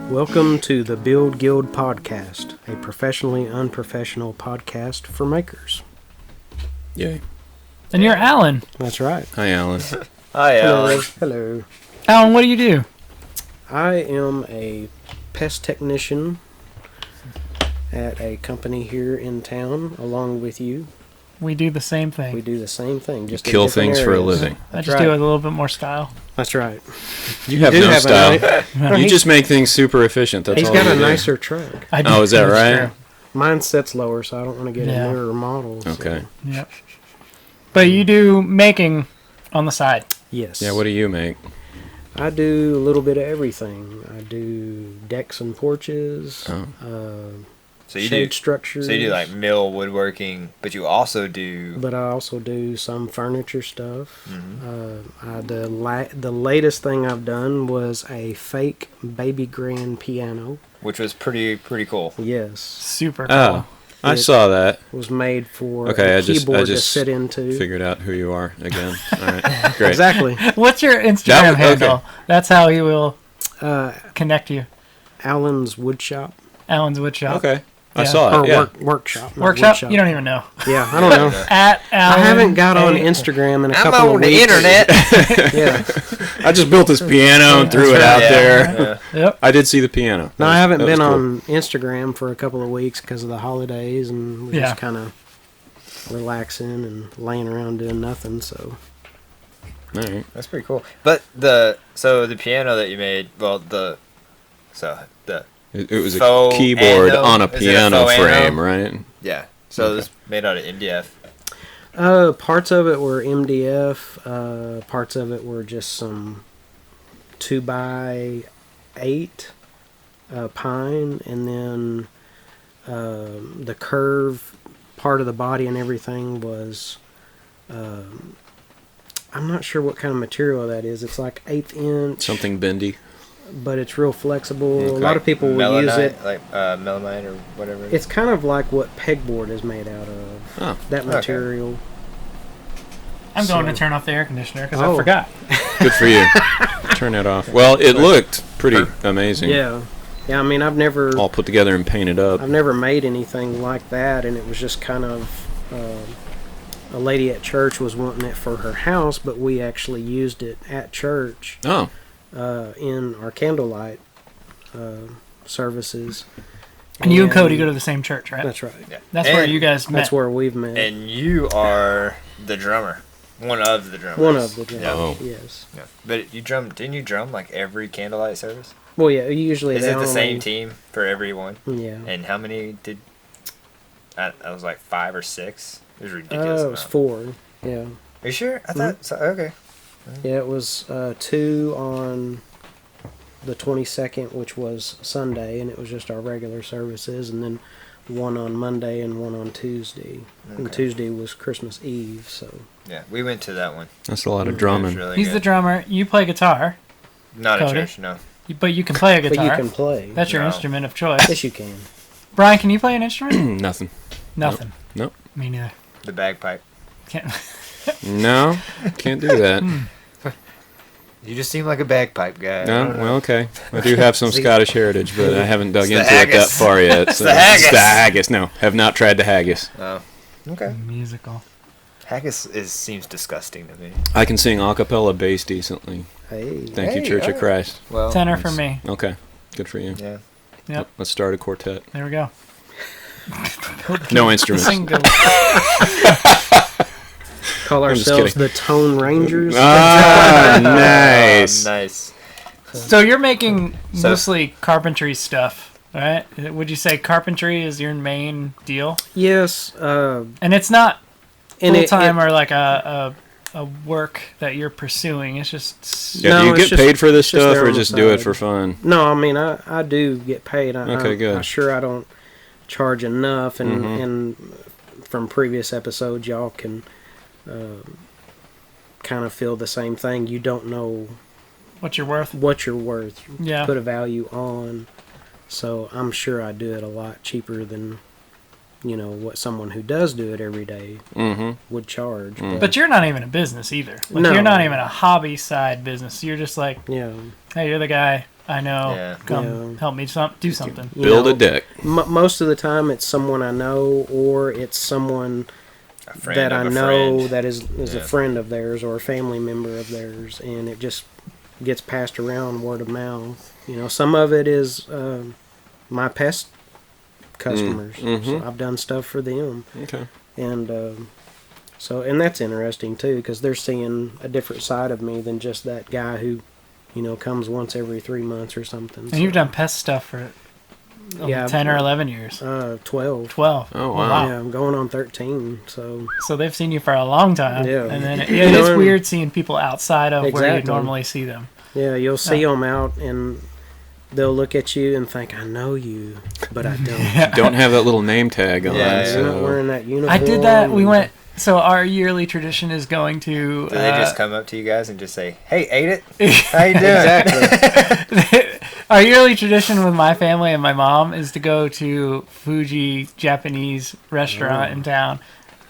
Welcome to the Build Guild Podcast, a professionally unprofessional podcast for makers. Yay. And you're Alan. That's right. Hi, Alan. Hi, Alan. Hello. Alan, what do you do? I am a pest technician at a company here in town, along with you. We do the same thing. We do the same thing. Just Kill in different things for a areas. living. I just do it with a little bit more style. That's right. You have do no have style. You He's- just make things super efficient. That's He's all got you a do. nicer truck. I do. Oh, is that That's right? true. Mine sits lower, so I don't want to get Yeah. a newer model. so- Okay. Yep. But you do making on the side. Yes. Yeah, what do you make? I do a little bit of everything. I do decks and porches, So you shade do structures. So you do like mill woodworking, but you also do. But I also do some furniture stuff. Mhm. The latest thing I've done was a fake baby grand piano. Which was pretty cool. Yes, Super cool. Oh, I It- saw that. it was made for Okay, a I just keyboard to sit into. figured out who you are again. All right, great. Exactly. What's your Instagram okay. handle? That's how he will Uh, connect you. Alan's Woodshop. Alan's Woodshop. Okay, I Yeah. saw Or it. Yeah. workshop. not Workshop? Woodshop. You don't even know. Yeah, I don't know. At Alan. I haven't got on A- Instagram in a I'm couple of on the weeks. internet. Yeah. I just built this piano and threw it out Yeah, there. yeah. Yep. I did see the piano. No, That I was- haven't that was been cool. on Instagram for a couple of weeks because of the holidays, and we're Yeah. just kind of relaxing and laying around doing nothing. So All right. That's pretty cool. But the piano that you made, It was a Faux keyboard ano? on a Is it a piano faux frame, ano? right? yeah. So Okay. it's made out of MDF. parts of it were MDF. Parts of it were just some 2x8 pine, and then the curve part of the body and everything was. I'm not sure what kind of material that is. It's like 1/8 inch, Something bendy. but it's real flexible. A Okay. lot of people will use it. like melamine or whatever. It's kind of like what pegboard is made out of. Oh, That Okay. material. I'm going So- to turn off the air conditioner because Oh. I forgot. good for you. Turn it off. Well, it looked pretty amazing. Yeah. Yeah, I mean, I've never All put together and painted up. made anything like that, and it was just kind of a lady at church was wanting it for her house, but we actually used it at church Oh, in our candlelight services. And you and Cody go to the same church, right? That's right. yeah. That's And- where you guys met. That's where we've met. And you are the drummer. One of the drummers. One of the drummers. Oh. Yes. Yeah. But didn't you drum like every candlelight service? Well, yeah. Usually Is they it the only- same team for every one? Yeah. And how many did? I was like 5 or 6. It was ridiculous. It was amount. 4. Yeah. Are you sure? I thought so. Okay. Yeah, it was 2 on the 22nd, which was Sunday, and it was just our regular services, and then 1 on Monday and 1 on Tuesday. And Okay. Tuesday was Christmas Eve, so. Yeah, we went to that one. that's a lot of It was drumming. really He's good. the drummer. You play guitar, Not Cody. a church, no. but you can play a But guitar. you can play. That's your No. instrument of choice. Yes, you can. Brian, can you play an instrument? Nothing. Nothing. Nope. Me neither. The bagpipe. Can't. No, can't do that. You just seem like a bagpipe guy. I No, don't know. well, okay. I do have some Scottish heritage, but I haven't dug It's the into it that haggis. far yet. It's so the haggis. It's the haggis. No, have not tried the haggis. Oh. Okay. Musical. Haggis seems disgusting to me. I can sing a cappella bass decently. Hey. Thank you, Hey, Church of alright. Christ. Well, Tenor for Nice. me. Okay, good for you. yeah. Yep. Let's start a quartet. There we go. No instruments. Single. Call I'm just ourselves kidding. the Tone Rangers. Ah, nice. Nice. So you're making So- mostly carpentry stuff, right? Would you say carpentry is your main deal? Yes. And it's not And full it- time it- or like a work that you're pursuing. It's just Yeah, No, do you it's get just- paid for this it's just stuff, there or on the just do it side. for fun? No, I mean, I do get paid. Okay, good. I'm sure I don't charge enough, and Mhm. and from previous episodes, y'all can kind of feel the same thing. You don't know what you're worth. what you're worth. Yeah. Put a value on. So I'm sure I do it a lot cheaper than, what someone who does do it every day Mm-hmm. would charge. Mm. But you're not even a business either. Like No. You're not even a hobby side business. You're just like, yeah, hey, you're the guy. I know. Yeah. Come help me do something. You Build know, a deck. Most of the time, it's someone I know, or it's someone A friend that of I a know friend. that is a Yeah. friend of theirs or a family member of theirs, and it just gets passed around word of mouth. You know, some of it is my pest customers. Mm-hmm. So I've done stuff for them, Okay. and and that's interesting too, because they're seeing a different side of me than just that guy who, you know, comes once every 3 months or something. And you've done pest stuff for 10 or 11 years. 12. 12. Oh, wow. Yeah, I'm going on 13. So So they've seen you for a long time. Yeah. And then it You is know, weird seeing people outside of where you Exactly. normally see them. yeah, you'll see them out and they'll look at you and think, I know you, but I don't. Don't have that little name tag on. Yeah, You're not So. wearing that uniform. I did that. We went. So our yearly tradition is going to. Do they just come up to you guys and just say, "Hey, ate it? How you doing?" Exactly. Our yearly tradition with my family and my mom is to go to Fuji Japanese restaurant in town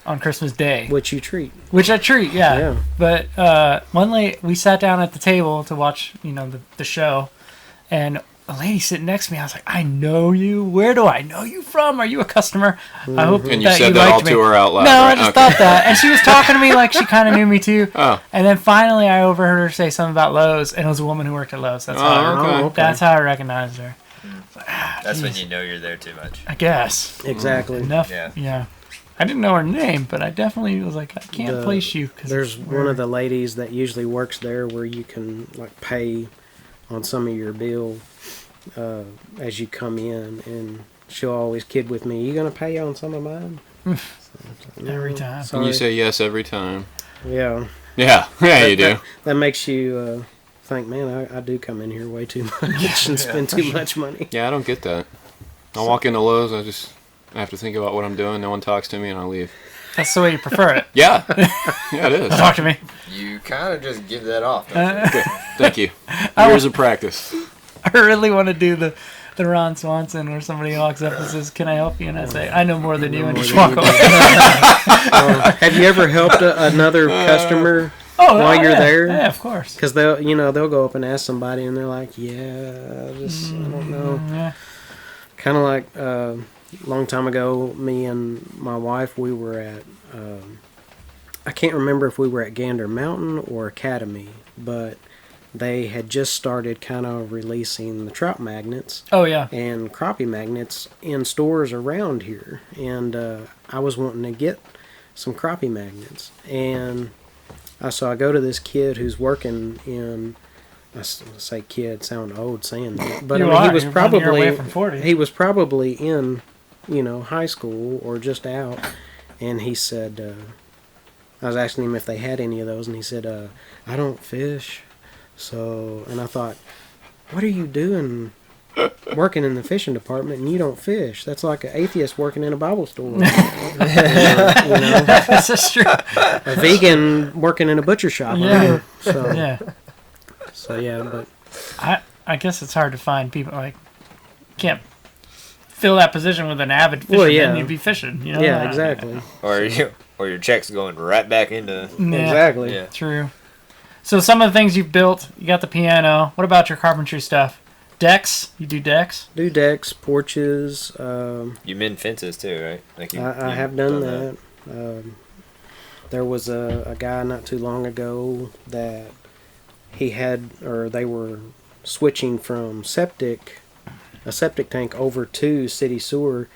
on Christmas Day. Which you treat. Which I treat, yeah. Yeah. But one lady, we sat down at the table to watch, the show, and a lady sitting next to me, I was like, I know you. Where do I know you from? Are you a customer? I hope And you that said you that all liked me. to her out loud. No, right? I just Okay. thought that. And she was talking to me like she kind of knew me too. Oh. And then finally I overheard her say something about Lowe's, and it was a woman who worked at Lowe's. That's Oh, okay. That's how I recognized her. That's when Jeez. you know you're there too much. I guess. Exactly. Enough. Yeah. Yeah. I didn't know her name, but I definitely was like, I can't place you. Cause There's one of the ladies that usually works there where you can like pay on some of your bill as you come in, and she'll always kid with me, you gonna pay on some of mine? Every time. And Sorry. you say yes every time. Yeah. Yeah. Yeah, you do. That makes you think, man, I do come in here way too much and spend too much money. Yeah, I don't get that. I walk into Lowe's, I have to think about what I'm doing. No one talks to me, and I leave. That's the way you prefer it. Yeah. Yeah, it is. Talk to me. You kind of just give that off. Don't you? Okay. Thank you. Years of practice. I really want to do the Ron Swanson where somebody walks up and says, can I help you? And I say, I know more than you, and just walk away. Have you ever helped another customer while you're yeah. there? Yeah, of course. Because they'll go up and ask somebody, and they're like, "Yeah, I don't know." Yeah. Kind of like a long time ago, me and my wife, we were at. I can't remember if we were at Gander Mountain or Academy, but they had just started kind of releasing the trout magnets Oh, yeah. and crappie magnets in stores around here, and I was wanting to get some crappie magnets, and so I go to this kid who's working in. I say kid, sound old saying that, but You I mean, are. he was You're 1 year away probably from 40. he was probably in high school or just out, and he said I was asking him if they had any of those, and he said I don't fish. So, and I thought, what are you doing working in the fishing department and you don't fish? That's like an atheist working in a Bible store. That's just true. A vegan working in a butcher shop. Yeah. So, Yeah. So, yeah, but I guess it's hard to find people like can't fill that position with an avid fisherman. Well, yeah. You'd be fishing. yeah, exactly. Or your check's going right back into. Yeah. Exactly. Yeah. True. So some of the things you've built, you got the piano. What about your carpentry stuff? Decks? You do decks? Do decks, porches. You mend fences too, right? Like I have done that. There was a guy not too long ago that they were switching from a septic tank over to city sewer,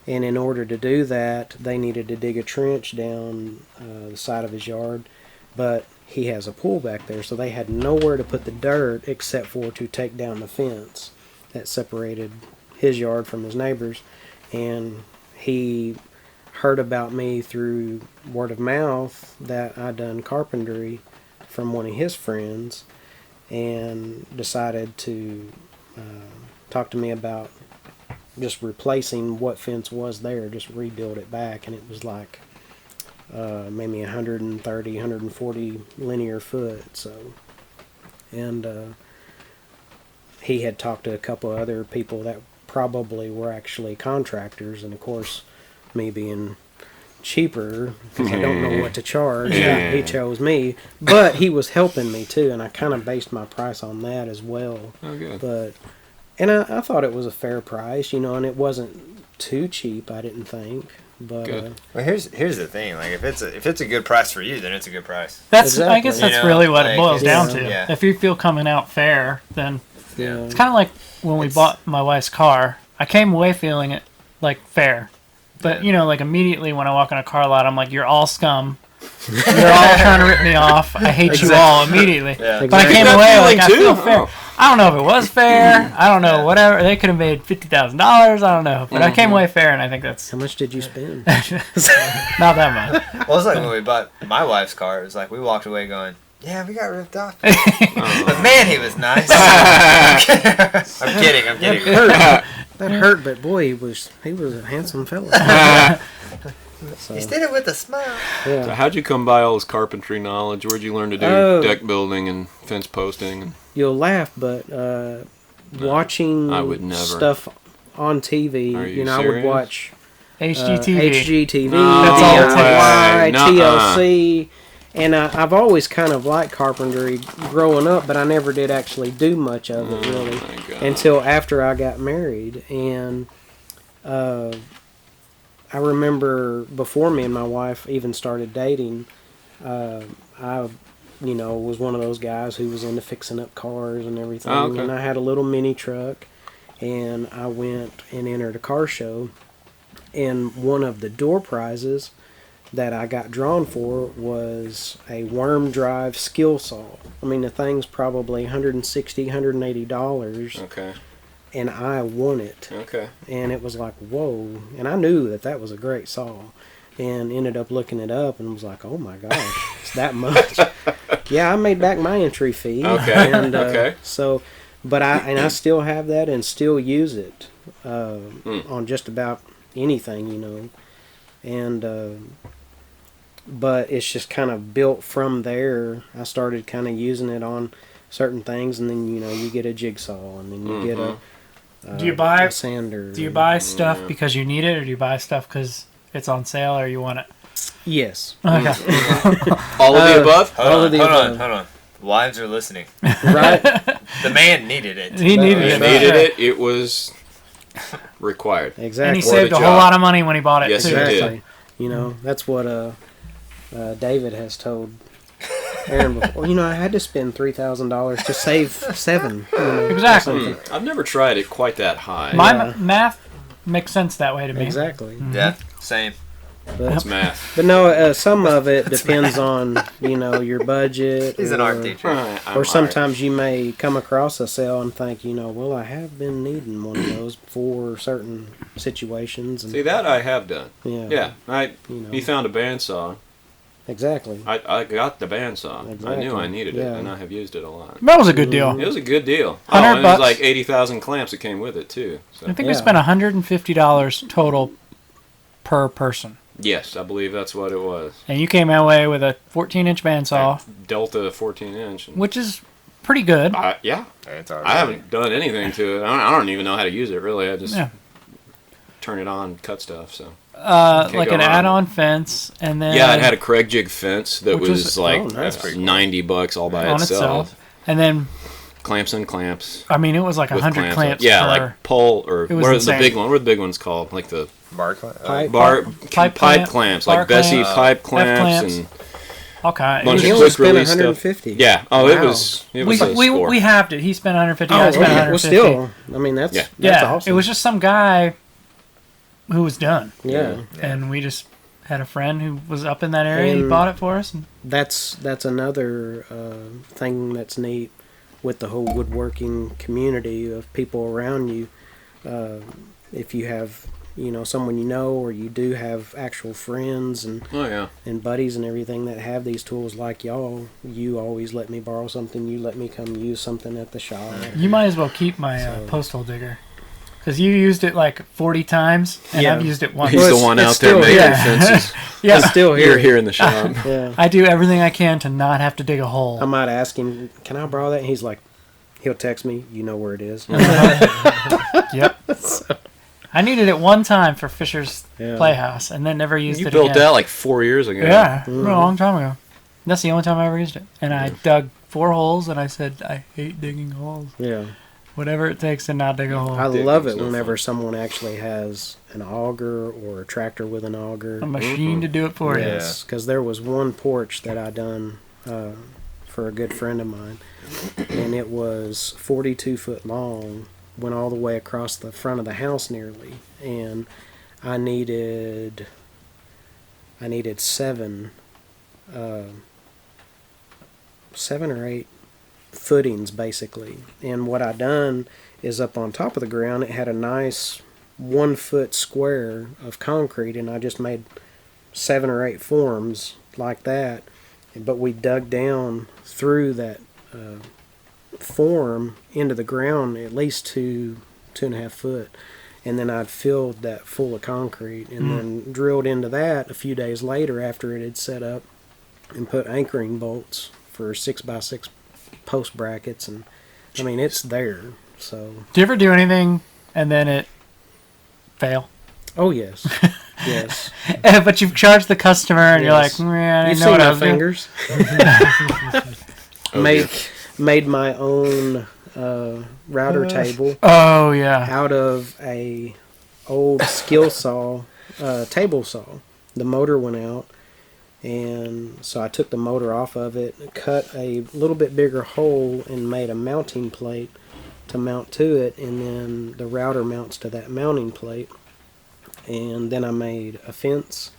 and in order to do that, they needed to dig a trench down the side of his yard, but he has a pool back there, so they had nowhere to put the dirt except for to take down the fence that separated his yard from his neighbor's, and he heard about me through word of mouth that I done carpentry from one of his friends, and decided to talk to me about just replacing what fence was there, just rebuild it back, and it was like maybe 130, 140 linear foot. So, and he had talked to a couple other people that probably were actually contractors, and of course, me being cheaper because I don't know what to charge. Yeah. He chose me, but he was helping me too, and I kind of based my price on that as well. Oh, good. But I thought it was a fair price, and it wasn't too cheap. I didn't think, but Good. Well, here's the thing. Like, if it's a good price for you, then it's a good price. That's I Exactly. guess that's You know, really what like, it boils down yeah. to. Yeah. If you feel coming out fair, then yeah, it's kind of like when we bought my wife's car. I came away feeling it like fair, but like immediately when I walk in a car lot, I'm like, "You're all scum. You're all trying to rip me off. I hate you all immediately." Yeah. But I came That away feeling like I too? feel fair. Oh. I don't know if it was fair. I don't know, whatever. They could have made $50,000. I don't know, but I came away fair, and I think that's How much did you spend? not that much. Well, it's like when we bought my wife's car. It was like we walked away going, "Yeah, we got ripped off." But man, he was nice. I'm kidding. That hurt, but boy, he was a handsome fella. So, He did it with a smile. yeah. So how'd you come by all this carpentry knowledge? Where'd you learn to do Oh. deck building and fence posting? And You'll laugh, but watching I would never. stuff on TV, Are you I would serious? watch HGTV. HGTV, No That's all it takes. DIY, Nuh-uh. TLC, and I've always kind of liked carpentry growing up, but I never did actually do much of it really my God. until after I got married. And I remember before me and my wife even started dating, I was one of those guys who was into fixing up cars and everything. Oh, okay. And I had a little mini truck, and I went and entered a car show. And one of the door prizes that I got drawn for was a worm drive skill saw. I mean, the thing's probably $160, $180, Okay. and I won it. Okay. And it was like, whoa. And I knew that was a great saw. And ended up looking it up and was like, oh my gosh, it's that much. Yeah, I made back my entry fee. Okay, And, okay. So, but I still have that and still use it on just about anything, And, but it's just kind of built from there. I started kind of using it on certain things, and then, you get a jigsaw, and then you get a Do you buy- a sander. Do you buy stuff because you need it, or do you buy stuff because it's on sale or you want it? Yes. Okay. All of the above? Hold above. on. Wives are listening. Right? The man needed it. He needed He it. needed it. It was required. Exactly. And he For saved the a whole job. lot of money when he bought it, Yes, too. he did. Exactly. That's what David has told Aaron before. I had to spend $3,000 to save $7. or Exactly. something. I've never tried it quite that high. My Yeah. math makes sense that way to me. Exactly. Yeah, same. It's math. But no, some of it depends on your budget. He's an or- art teacher. Or sometimes you may come across a sale and think, well, I have been needing one of those for certain situations. And, See, that I have done. yeah. Yeah. You know. He found a bandsaw. Exactly. I got the bandsaw. I Exactly. knew I needed it, Yeah. and I have used it a lot. That was a good deal. It was a good deal. Oh, 100 and it was bucks. like 80,000 clamps that came with it, too. So. I think we Yeah. spent $150 total per person. Yes, I believe that's what it was. And you came away with a 14-inch bandsaw, Delta 14-inch. which is pretty good. Yeah. It's all I haven't done anything to it. I don't even know how to use it, really. I just Yeah. turn it on, cut stuff, so. Like go an wrong. add-on fence, and then Yeah, it had a Craig jig fence that Which was was- like oh, nice. $90 all by on itself. itself. And then, Clamps and clamps. I mean, it was like with 100 clamps Yeah, per... like pole or It was what are the insane. big one? What are the big ones called? Like the Bar Pipe. pipe clamps, bar like Bessie clamps, pipe clamps, clamps and all kinds. bunch He of only quick spent release stuff. 150. Yeah. Oh, Wow. it was a we score. halved it. He spent 150. Oh, I spent okay. 150. Well, still, I mean, that's Yeah, awesome. it was just some guy who was done. Yeah. And we just had a friend who was up in that area. He And- bought it for us. And That's another thing that's neat with the whole woodworking community of people around you. If you have someone or you do have actual friends and Oh yeah. buddies and everything that have these tools like y'all, you always let me borrow something. You let me come use something at the shop. you might as well keep my postal digger. Because you used it like 40 times, and Yeah. I've used it once. He's Well, the one it's out there still making here. fences. Yeah, It's still You're here. here in the shop. Yeah. I do everything I can to not have to dig a hole. I might ask him, can I borrow that? And he'll text me, you know where it is. Yep. I needed it one time for Fisher's Yeah. Playhouse, and then never used You it built again. that like 4 years ago. Yeah, a long time ago. That's the only time I ever used it. And I dug 4 holes, and I said, I hate digging holes. Yeah. Whatever it takes to not dig a hole. I Digging's love it no whenever fun. someone actually has an auger or a tractor with an auger. A machine to do it for you. Yes, because there was one porch that I done for a good friend of mine, and it was 42 foot long, went all the way across the front of the house nearly, and I needed 7 or 8 footings basically. And what I done is up on top of the ground, it had a nice 1 foot square of concrete, and I just made 7 or 8 forms like that. But we dug down through that form into the ground at least 2.5 foot, and then I'd filled that full of concrete, and then drilled into that a few days later after it had set up, and put anchoring bolts for 6x6 post brackets, and I mean it's there. So Do you ever do anything and then it fail? oh yes. Yes. But you've charged the customer and Yes. you're like, man, I You've didn't know seen what I my was doing. fingers. Oh, made dear. made my own router table Oh, yeah. out of a old skill saw, table saw. The motor went out, and so I took the motor off of it, cut a little bit bigger hole, and made a mounting plate to mount to it, and then the router mounts to that mounting plate. And then I made a fence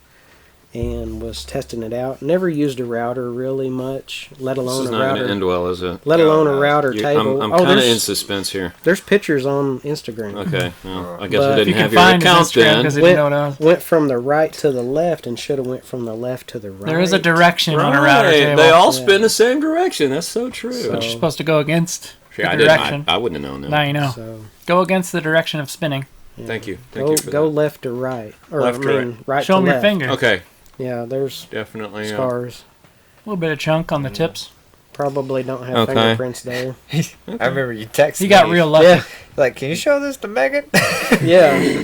and was testing it out. Never used a router really much, let This alone is a not going to router. end well, is it? Let alone a router table. I'm Oh, kind of in there's, suspense here. there's pictures on Instagram. Okay, well, I guess But I You didn't can have your find his account Instagram then. because he didn't know what I was. Went from the right to the left and should have went from the left to the right. There is a direction on a router Right, table. they all Yeah. spin the same direction. That's so true. So- But you're supposed to go against Yeah, I the didn't. direction. I wouldn't have known that. Now you know. So Go against the direction of spinning. yeah. Thank you. Go Thank you for go that. left to right, or Left to right Show to them your left. finger. Okay, Yeah, there's definitely. scars. A little bit of chunk on the tips. Probably don't have Okay. fingerprints there. I remember you texted He got me, real lucky. Yeah, like, can you show this to Megan? yeah,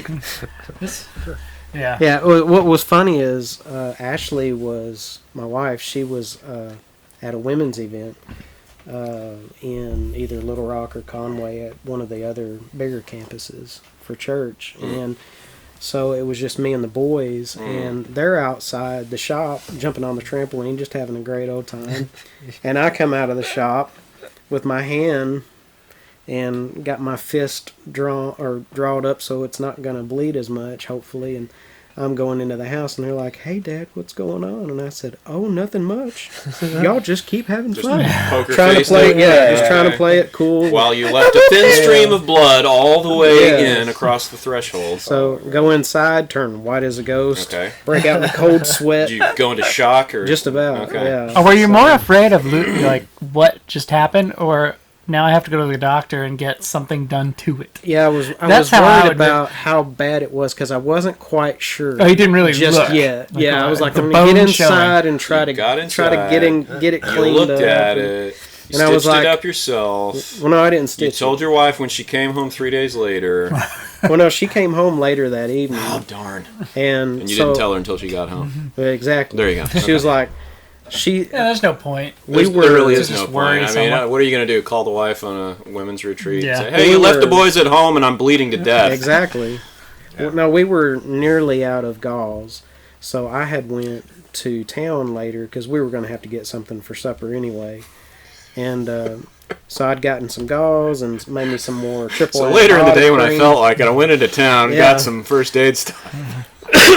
Yeah. yeah. What was funny is Ashley was my wife. She was at a women's event in either Little Rock or Conway at one of the other bigger campuses for church, and so it was just me and the boys, and they're outside the shop jumping on the trampoline, just having a great old time. And I come out of the shop with my hand and got my fist drawed up so it's not going to bleed as much, hopefully. And I'm going into the house, and they're like, "Hey, Dad, what's going on?" And I said, "Oh, nothing much. Y'all just keep having Just fun." poker Trying to face play, it. yeah, just Okay. trying to play it cool. While you left a thin stream of blood all the way Yes. in across the threshold. So go inside, turn white as a ghost, Okay. break out in a cold sweat. Did you go into shock or Just about, Okay. yeah. Or were you So- more afraid of like what just happened, or now I have to go to the doctor and get something done to it? Yeah, I was That's how I worried would be. about how bad it was because I wasn't quite sure. Oh, you didn't really just look. yet. Like, Yeah, I was like, the I'm gonna get bone showing. inside and try You to got get inside. it You cleaned looked up. at it. You And I was stitched like- it up yourself. Well, no, I didn't You stitch told your wife when she came home 3 days later. it. Well, no, she came home later that evening, Oh, darn. and And you so didn't tell her until she got home. exactly. There you go. She was like, Yeah, there's no point. we There were really is just no worry point. I mean, someone. what are you going to do? Call the wife on a women's retreat? Yeah. And say, hey, We you left the were- boys at home and I'm bleeding to death. Exactly. Well, no, we were nearly out of gauze, so I had went to town later because we were going to have to get something for supper anyway, and so I'd gotten some gauze and made me some more triple. So later in the day when I cream. felt like it, I went into town, Yeah. got some first aid stuff.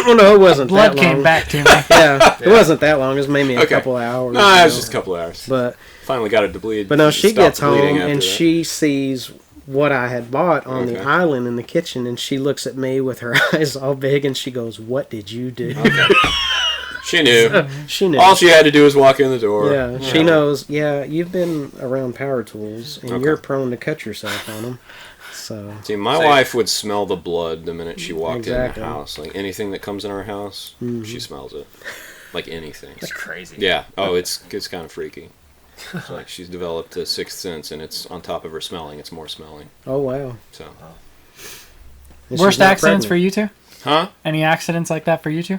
Well, no, it wasn't Blood that came long. back to me. Yeah, it wasn't that long. It was maybe a Okay. couple hours. No, you it know. was just a couple hours. But Finally got it to bleed. no, she Stopped gets home bleeding after and that. she sees what I had bought on Okay. the island in the kitchen, and she looks at me with her eyes all big, and she goes, "What did you do?" She knew. She knew. All she had to do was walk in the door. Yeah, she knows. Yeah, you've been around power tools, and Okay. you're prone to cut yourself on them. So See, my Same. wife would smell the blood the minute she walked Exactly. in the house. Like anything that comes in our house, she smells it. Like anything. That's crazy. Yeah. Oh, it's kind of freaky. It's like she's developed a sixth sense, and it's on top of her smelling. It's more smelling. oh wow, So And Worst she's not accidents for pregnant. you two? Huh? Any accidents like that for you two?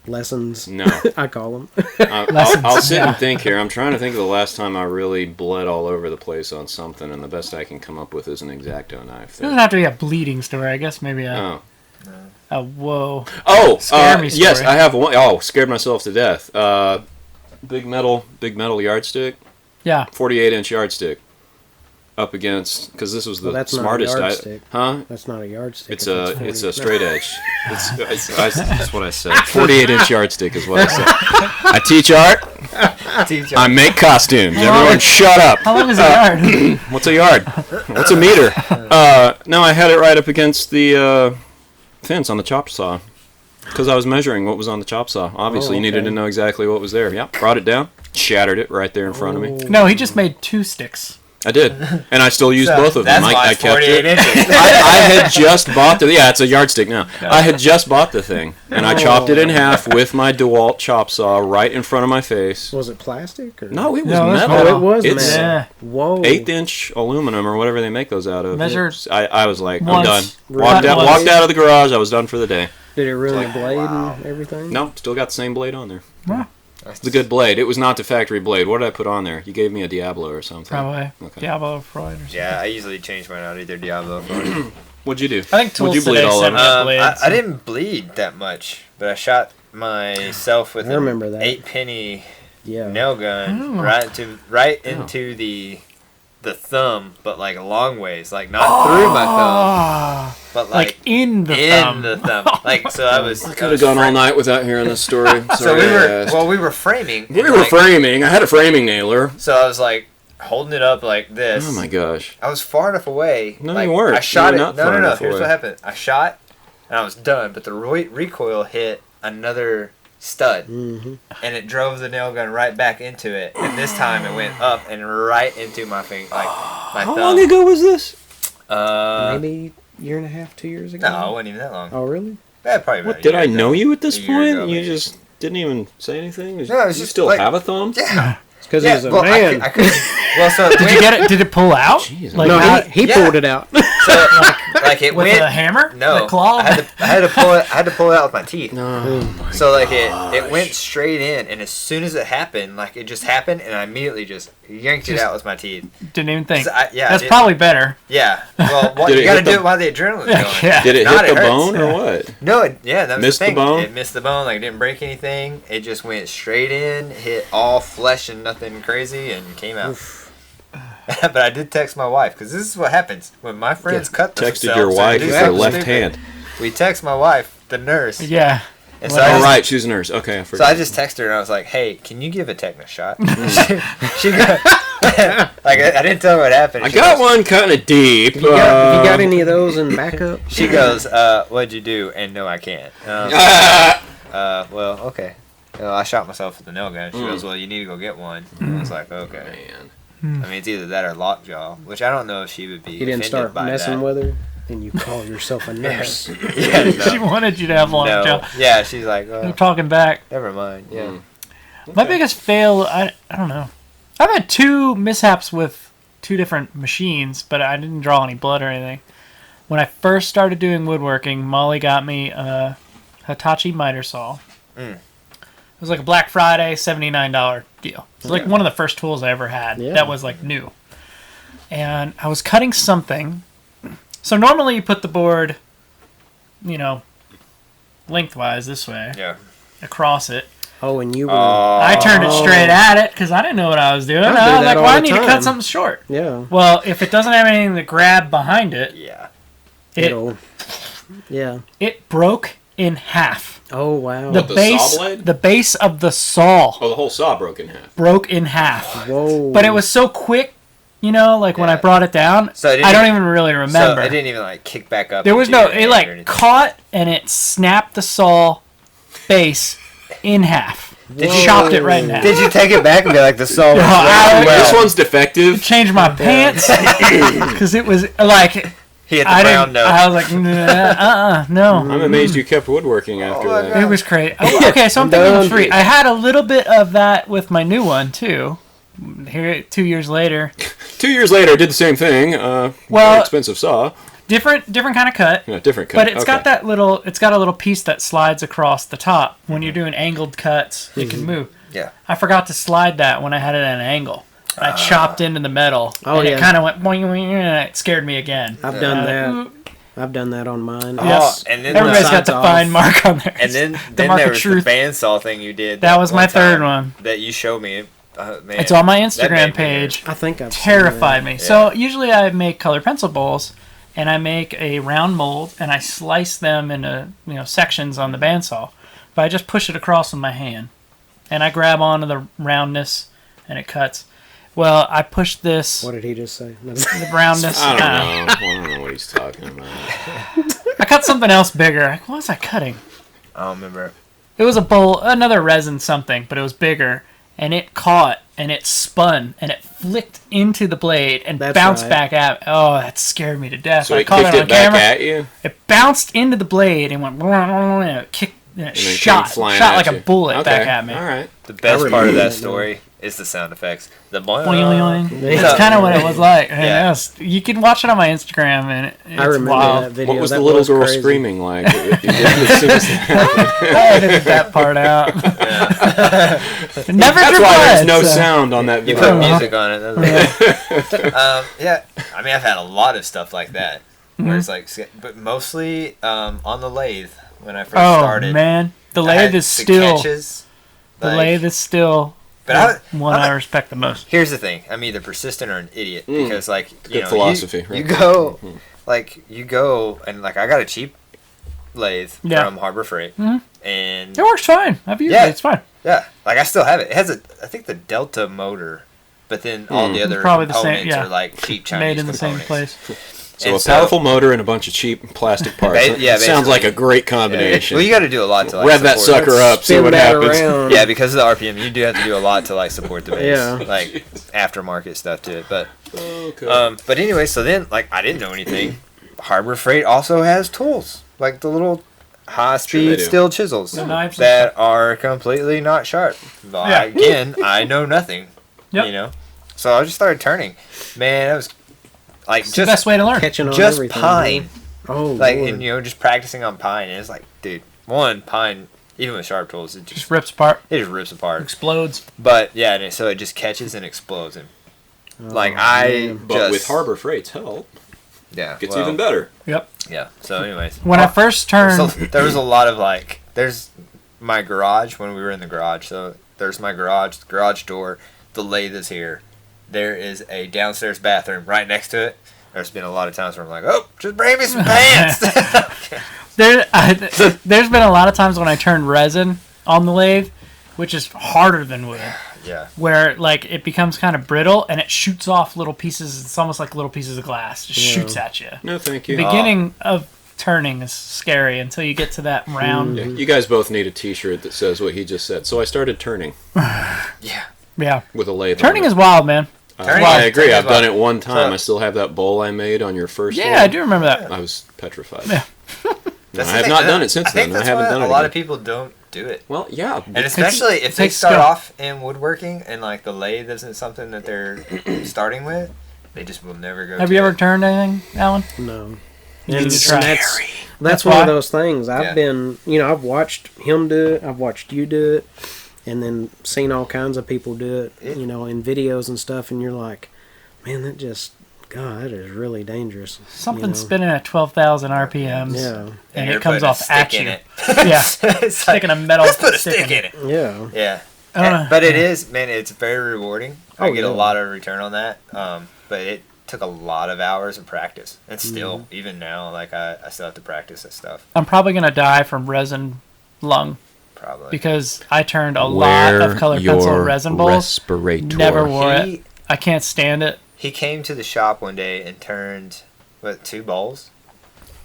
Lessons. No. I call them. I'll sit Yeah. and think here. I'm trying to think of the last time I really bled all over the place on something, and the best I can come up with is an X-Acto knife. It doesn't have to be a bleeding story. I guess maybe Oh. a whoa. Oh, Scare me yes, story. I have one. Oh, scared myself to death. Big metal yardstick, Yeah. 48-inch yardstick, up against, because this was the Well, that's smartest. not a yardstick. Huh? That's not a yardstick. It's if a 40. straight edge. That's what I said. 48-inch yardstick is what I said. I teach art. I make costumes. Everyone, shut up. How long is a yard? What's a yard? What's a meter? No, I had it right up against the fence on the chop saw. Because I was measuring what was on the chop saw. Obviously, you needed okay. to know exactly what was there. Yeah, brought it down, shattered it right there in front of me. No, he just made 2 sticks. I did, and I still used both of them. That's why I it's kept 48 it. inches. I had just bought the. Yeah, it's a yardstick now. I had just bought the thing, and I chopped it in half with my DeWalt chop saw right in front of my face. Was it plastic? Or? No, it was No, it's metal. metal. Oh, it was It's metal. Yeah. Whoa. 1/8-inch aluminum or whatever they make those out of. Measured I was like, I'm once. done. Right. Walked out of the garage. I was done for the day. Did it ruin It's the blade and everything? No, still got the same blade on there. Wow. It's a good blade. It was not the factory blade. What did I put on there? You gave me a Diablo or something. Probably. Okay. Diablo Freud or something. Yeah, I usually change mine out either Diablo or What'd you do? I think Tools What'd you bleed today all sent over? me a blade. I didn't bleed that much, but I shot myself with I remember an that. 8-penny Yeah. nail gun Oh. right into the thumb, but like a long ways, like not through my thumb, but like in the thumb. the thumb. Like so, I was. I could have gone all night without hearing this story. So we were framing. We and, were like, framing. I had a framing nailer. So I was like holding it up like this. Oh my gosh. I was far enough away. No, like, you weren't. I shot You it. were not No, far no, no. enough Here's away. what happened. I shot, and I was done. But the recoil hit another stud, Mm-hmm. and it drove the nail gun right back into it. And this time it went up and right into my finger, like my How thumb. long ago was this? Maybe a year and a half, 2 years ago? No, it wasn't even that long. Oh, really? Yeah, probably. What, about a did year I ago. know you at this A year point? ago, You maybe. just didn't even say anything? No, it's you just still like- have a thumb? Yeah. It's because Yeah, he's a well, man. I couldn't. Well, so Did you get it? Did it pull out? Jeez, like no, not he yeah. pulled it out. So, like it with went. a hammer? No, The claw? I had to pull it. I had to pull it out with my teeth. No. So like it went straight in, and as soon as it happened, like it just happened, and I immediately just yanked it out with my teeth. Didn't even think. 'Cause I That's did- probably better. Yeah. Well, Did you it got to hit do the- it while the adrenaline's going. Yeah. Did it Not, hit it the hurts. bone or what? No, that was Missed the the thing. bone? It missed the bone. Like it didn't break anything. It just went straight in, hit all flesh and nothing crazy, and came out. But I did text my wife because this is what happens when my friends cut themselves. Texted your or wife do with something her left stupid. hand. We text my wife, the nurse. Yeah. And Well, I Oh, just- right. She's a nurse. Okay, I So forgot. I just texted her and I was like, "Hey, can you give a tetanus shot?" she got, like I didn't tell her what happened. I She got goes- one kind of deep. You got any of those in backup? She goes, "What'd you do?" And no, I can't. Well, okay. I shot myself with a nail gun. She goes, "Well, you need to go get one." And I was like, "Okay." Man. I mean, it's either that or lockjaw, which I don't know if she would be. You didn't offended start by messing that. with her, and you call yourself a nurse. Yeah, She no. wanted you to have long No. jaw. Yeah, she's like, They're talking back. never mind. Yeah. Mm. My biggest fail, I don't know. I've had 2 mishaps with 2 different machines, but I didn't draw any blood or anything. When I first started doing woodworking, Molly got me a Hitachi miter saw. Mm. It was like a Black Friday $79 deal. It was like one of the first tools I ever had Yeah. that was like new. And I was cutting something. So normally you put the board, lengthwise this way, Yeah. across it. Oh, and you were... I turned it straight at it because I didn't know what I was doing. I do I was that like, all well, I the need to time. cut something short. yeah. Well, if it doesn't have anything to grab behind it, Yeah. It'll... Yeah. it broke in half. Oh, wow. What, the saw blade? The base of the saw Oh, the whole saw broke in half. broke in half. Whoa. But it was so quick, when I Yeah. brought it down, So it didn't I don't even- even really remember. So it didn't even like kick back up. There was into no, your it hand or like anything. caught and it snapped the saw base in half. It Whoa. chopped it right in half. Did you take it back and be like the saw? Yeah, I- This one's defective. Changed my pants because it was like He hit the I brown didn't. note. I was like, no. I'm amazed you kept woodworking after my that. God. It was crazy. Oh, okay, so I'm thinking done. 3. I had a little bit of that with my new one too. Here, 2 years later. 2 years later, I did the same thing. Very expensive saw. Different kind of cut. Yeah, different cut. But it's got that little. It's got a little piece that slides across the top. When you're doing angled cuts, it can move. Yeah. I forgot to slide that when I had it at an angle. I chopped into the metal, and it kind of went boing, boing, and it scared me again. I've done that. I've done that on mine. Yes. And then Everybody's got the fine mark on there. And then the mark there of was truth. the bandsaw thing you did. That was my third time one. that you showed me. Man, It's on my that Instagram made me page. I think I've Terrified seen me. Yeah. So usually I make colored pencil bowls, and I make a round mold, and I slice them into sections on the bandsaw. But I just push it across with my hand, and I grab onto the roundness, and it cuts. Well, I pushed this. What did he just say? The roundness. I don't know what he's talking about. I cut something else bigger. What was I cutting? I don't remember. It was a bowl, another resin something, but it was bigger, and it caught, and it spun, and it flicked into the blade and That's bounced right. back out. Oh, that scared me to death. So I he caught kicked it on it back camera. at you? It bounced into the blade and went, and it kicked, and it And then shot came flying like at a you. bullet Okay. back at me. All right. The best part of remember that that story is the sound effects. The boing. Boing, boing. Yeah. That's kind of what it was like. And Yeah. it was- you can watch it on my Instagram, and it's I remember wild. that video. What was that the little girl crazy. screaming like? You did as soon as I edited that part out. Never That's drew why there's blood, no so- sound on that You video. put music on it. Yeah, I mean, I've had a lot of stuff like that. Where it's like, but mostly on the lathe when I first Oh started. man, the I had lathe is the still catches, the like- lathe is still But one I respect the most. Here's the thing: I'm either persistent or an idiot because, like, you Good know, philosophy, you right? go, you go, and like I got a cheap lathe Yeah. from Harbor Freight, and It works fine. I've used Yeah. it. It's fine. yeah, like I still have it. It has I think the Delta motor, but then all the other Probably the components same- yeah. are like cheap Chinese Made in the same components. place. So And a powerful motor and a bunch of cheap plastic parts. Yeah, That sounds like a basically. great combination. Well, you got to do a lot to like Rev that support sucker up, see Spin what that happens. around. Yeah, because of the RPM, you do have to do a lot to like support the bass, Yeah. like aftermarket stuff to it. But Okay. but anyway, so then like I didn't know anything. Harbor Freight also has tools, like the little high-speed Sure they do. steel chisels The knives and that are completely not sharp. But Yeah. again, I know nothing. Yep. You know, so I just started turning. Man, that was like It's the just best way to learn. Catching on just everything. pine, Oh, like Lord. and just practicing on pine. And it's like, dude, one pine, even with sharp tools, it Just just rips apart, rips apart. explodes. But yeah, and so it just catches and explodes, and like I man. But just with Harbor Freight's help, yeah, it gets well, even better. Yep. Yeah. So, anyways, When I first turned, so there was a lot of like, there's my garage when we were in the garage. So there's my garage, the garage door, the lathe is here. There is a downstairs bathroom right next to it. There's been a lot of times where I'm like, oh, just bring me some pants. there's been a lot of times when I turned resin on the lathe, which is harder than wood, Yeah. where like it becomes kind of brittle and it shoots off little pieces. It's almost like little pieces of glass. Just shoots at you. No, thank The you. beginning of turning is scary until you get to that round. Yeah, you guys both need a T-shirt that says what he just said. So I started turning Yeah. Yeah. with a lathe. Turning on it. is wild, man. Turning I is- agree. turning is I've done wild. it one time. So- I still have that bowl I made on your first Yeah, one. I do remember that. I was petrified. Yeah. No, I the have thing. not done it since I think then. I that's haven't why done it a lot again. of people don't do it. Well, yeah. And especially if they takes start skill. off in woodworking and like the lathe isn't something that they're starting with, they just will never go. Have to you ever it. turned anything, Alan? No. You And need to try. that's That's one why. of those things. I've Yeah. been, I've watched him do it. I've watched you do it, and then seen all kinds of people do it. In videos and stuff. And you're like, man, that is really dangerous. Something spinning at 12,000 RPMs. Yeah. And you're it comes putting a off stick at in you. it. Yeah. It's Sticking like, a metal let's put a stick stick in in it. Yeah. Yeah. Uh, But it is, man, it's very rewarding. I Oh, get a yeah. lot of return on that. But it took a lot of hours of practice. And still, even now, like I still have to practice this stuff. I'm probably going to die from resin lung Probably. because I turned a lot of colored pencil resin bowls. Respirator. Never wore it. He, I can't stand it. he came to the shop one day and turned, 2 bowls?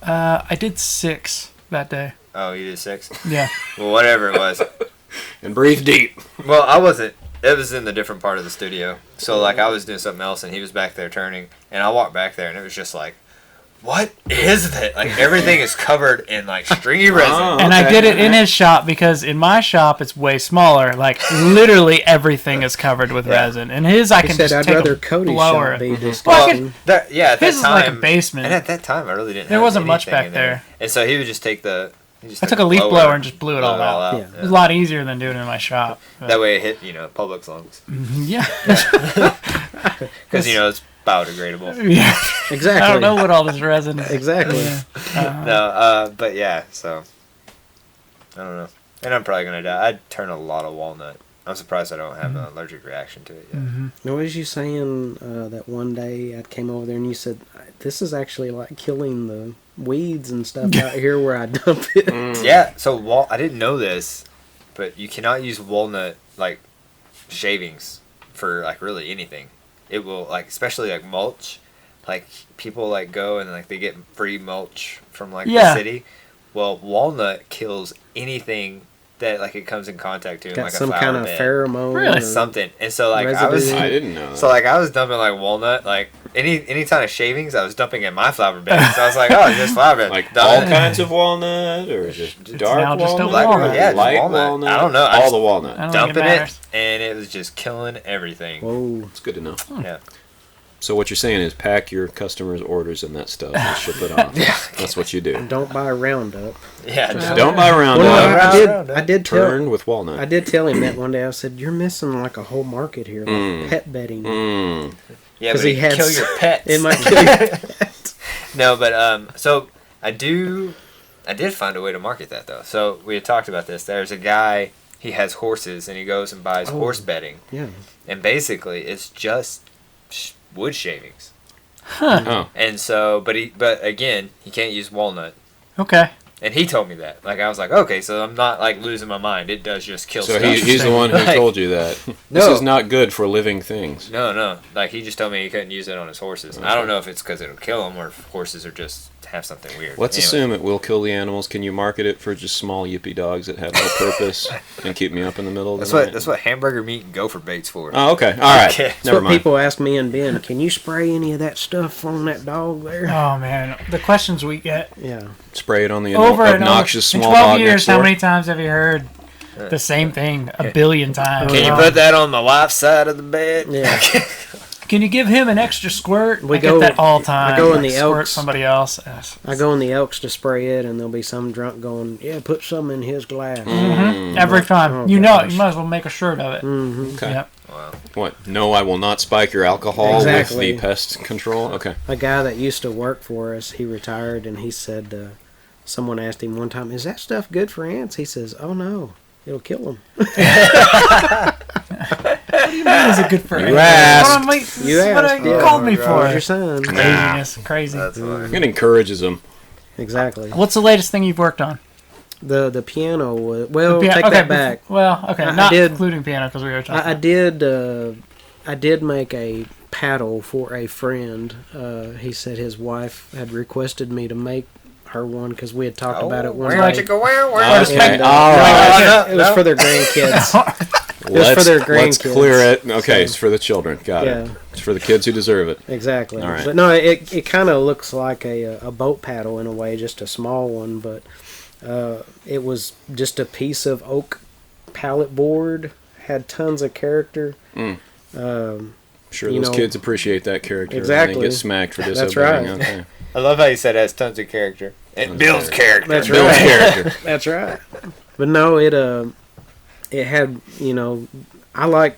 I did 6 that day. Oh, you did 6? Yeah. Well, whatever it was. And breathe deep. Well, I wasn't. It was in the different part of the studio. So, like, I was doing something else, and he was back there turning. And I walked back there, and it was just like, what is that? Like, everything is covered in, like, stringy resin. And I did it in his shop because in my shop it's way smaller. Like literally everything is covered with resin. And his I He can said, just "I'd take rather a Cody's blower. shop be Well, I disgusting." could- At that His is like a time, basement. and at that time, I really didn't. There have wasn't much anything back in there. there. And so he would just take the. I took a leaf blower and just blew it all out. Yeah. It was a lot easier than doing it in my shop. That way it hit, Publix lungs. Yeah. Because, it's biodegradable. Yeah. Exactly. I don't know what all this resin is. Exactly. Yeah. No, but yeah, so. I don't know. And I'm probably going to die. I'd turn a lot of walnut. I'm surprised I don't have an allergic reaction to it yet. What was you saying that one day I came over there and you said, "This is actually like killing the weeds and stuff out here where I dump it." Yeah, so I didn't know this, but you cannot use walnut, like, shavings for, like, really anything. It will, like, especially, like, mulch. Like, people, like, go and, like, they get free mulch from, like, the city. Well, walnut kills anything that, like, it comes in contact to, Got like, some a flower kind of bed. pheromone. Really? or Something. And so, like, residue. I didn't know that. So, like, I was dumping, like, walnut, like, any kind of shavings I was dumping in my flower bed. So I was like, oh, just flower bed. Like Done. all kinds of walnut, or just dark now just a walnut, walnut. Yeah, just light walnut. walnut. I don't know. I All just- the I walnut. don't think dumping it, matters. and it was just killing everything. Whoa. It's good to know. Yeah. So what you're saying is pack your customers' orders and that stuff and ship it off. That's what you do. Don't buy Roundup. Yeah. Just Don't buy Roundup. Well, I did Turned with walnut. I did tell him that one day. I said, "You're missing like a whole market here, like pet bedding." Yeah, 'Cause but he he had kill your pets. It might kill your No, but so I did find a way to market that though. So we had talked about this. There's a guy. He has horses, and he goes and buys horse bedding, Yeah. and basically it's just wood shavings. Oh. And so, but again, he can't use walnut. Okay. And he told me that. Like, I was like, okay, so I'm not, like, losing my mind. It does just kill So stuff. he's the one who Like, told you that. This No. is not good for living things. No. Like, he just told me he couldn't use it on his horses. And I don't know if it's because it'll kill them or if horses are just have something weird. Let's Anyway. assume it will kill the animals. Can you market it for just small yippy dogs that have no purpose and keep me up in the middle of the night? That's what hamburger meat and gopher bait's for. Oh, okay. All right. Okay. That's Never what mind. people ask me and Ben. Can you spray any of that stuff on that dog there? Oh man, the questions we get Yeah. Spray it on the over and over. obnoxious In small 12 dog years, next how door. many times have you heard the same thing a billion times? Can you put that on my wife's side of the bed? Yeah. Can you give him an extra squirt? We I go- get that all the time. I go in Like, the squirt Elks. somebody else. I go in the Elks to spray it, and there'll be some drunk going, "Yeah, put some in his glass." Every time. Oh, you know it. gosh. You might as well make a shirt of it. Okay. Yep. Wow. What? No, I will not spike your alcohol Exactly. with the pest control. Okay. A guy that used to work for us, he retired, and he said, someone asked him one time, "Is that stuff good for ants?" He says, "Oh no, it'll kill them." That is a good for You asked. You asked. You Yeah. called me Oh, for. Where's your son? Craziness. Crazy. That's funny. It encourages them. Exactly. What's the latest thing you've worked on? The piano was well. Pia- Take okay, that back. Well, okay, I not did- including piano because we were talking. I did make a paddle for a friend. He said his wife had requested me to make her one because we had talked about it one Where day. chicka, where? Okay. And, All right. It was for their grandkids. Let's, for their let's grandkids. clear it. Okay, So- it's for the children. Got Yeah. it. It's for the kids who deserve it. Exactly. All right. But no, it kind of looks like a boat paddle in a way, just a small one. But it was just a piece of oak pallet board. Had tons of character. Sure, You those know- kids appreciate that character. And Exactly. they get smacked for That's disobeying. right. Okay. I love how you said it has tons of character. It builds character. That's Build right. character. That's right. But no, it had, I like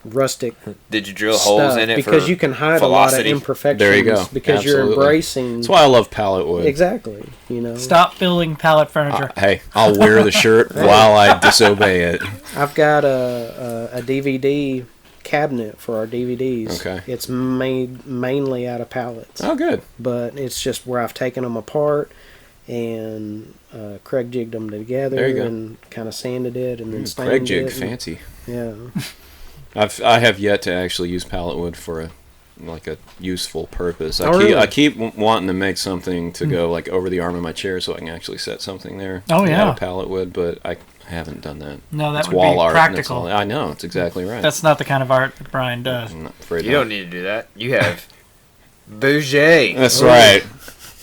rustic Did you drill holes stuff in it because for you can hide velocity? a lot of imperfections. There you go. Because you're Absolutely. embracing. That's why I love pallet wood. Exactly. Stop building pallet furniture. Hey, I'll wear the shirt while I disobey it. I've got a DVD cabinet for our DVDs. Okay. It's made mainly out of pallets, Oh, good. but it's just where I've taken them apart and Craig jigged them together There you go. and kind of sanded it and then stained Craig jig, it. and- fancy. Yeah. I have yet to actually use pallet wood for a useful purpose. Oh, really? I keep wanting to make something to go like over the arm of my chair so I can actually set something there. Oh, out yeah. of pallet wood, but I haven't done that. No, that It's would wall be art. and that's practical. all- I know, it's exactly right. That's not the kind of art that Brian does. I'm not afraid You of don't need to do that. You have Bouger. That's right.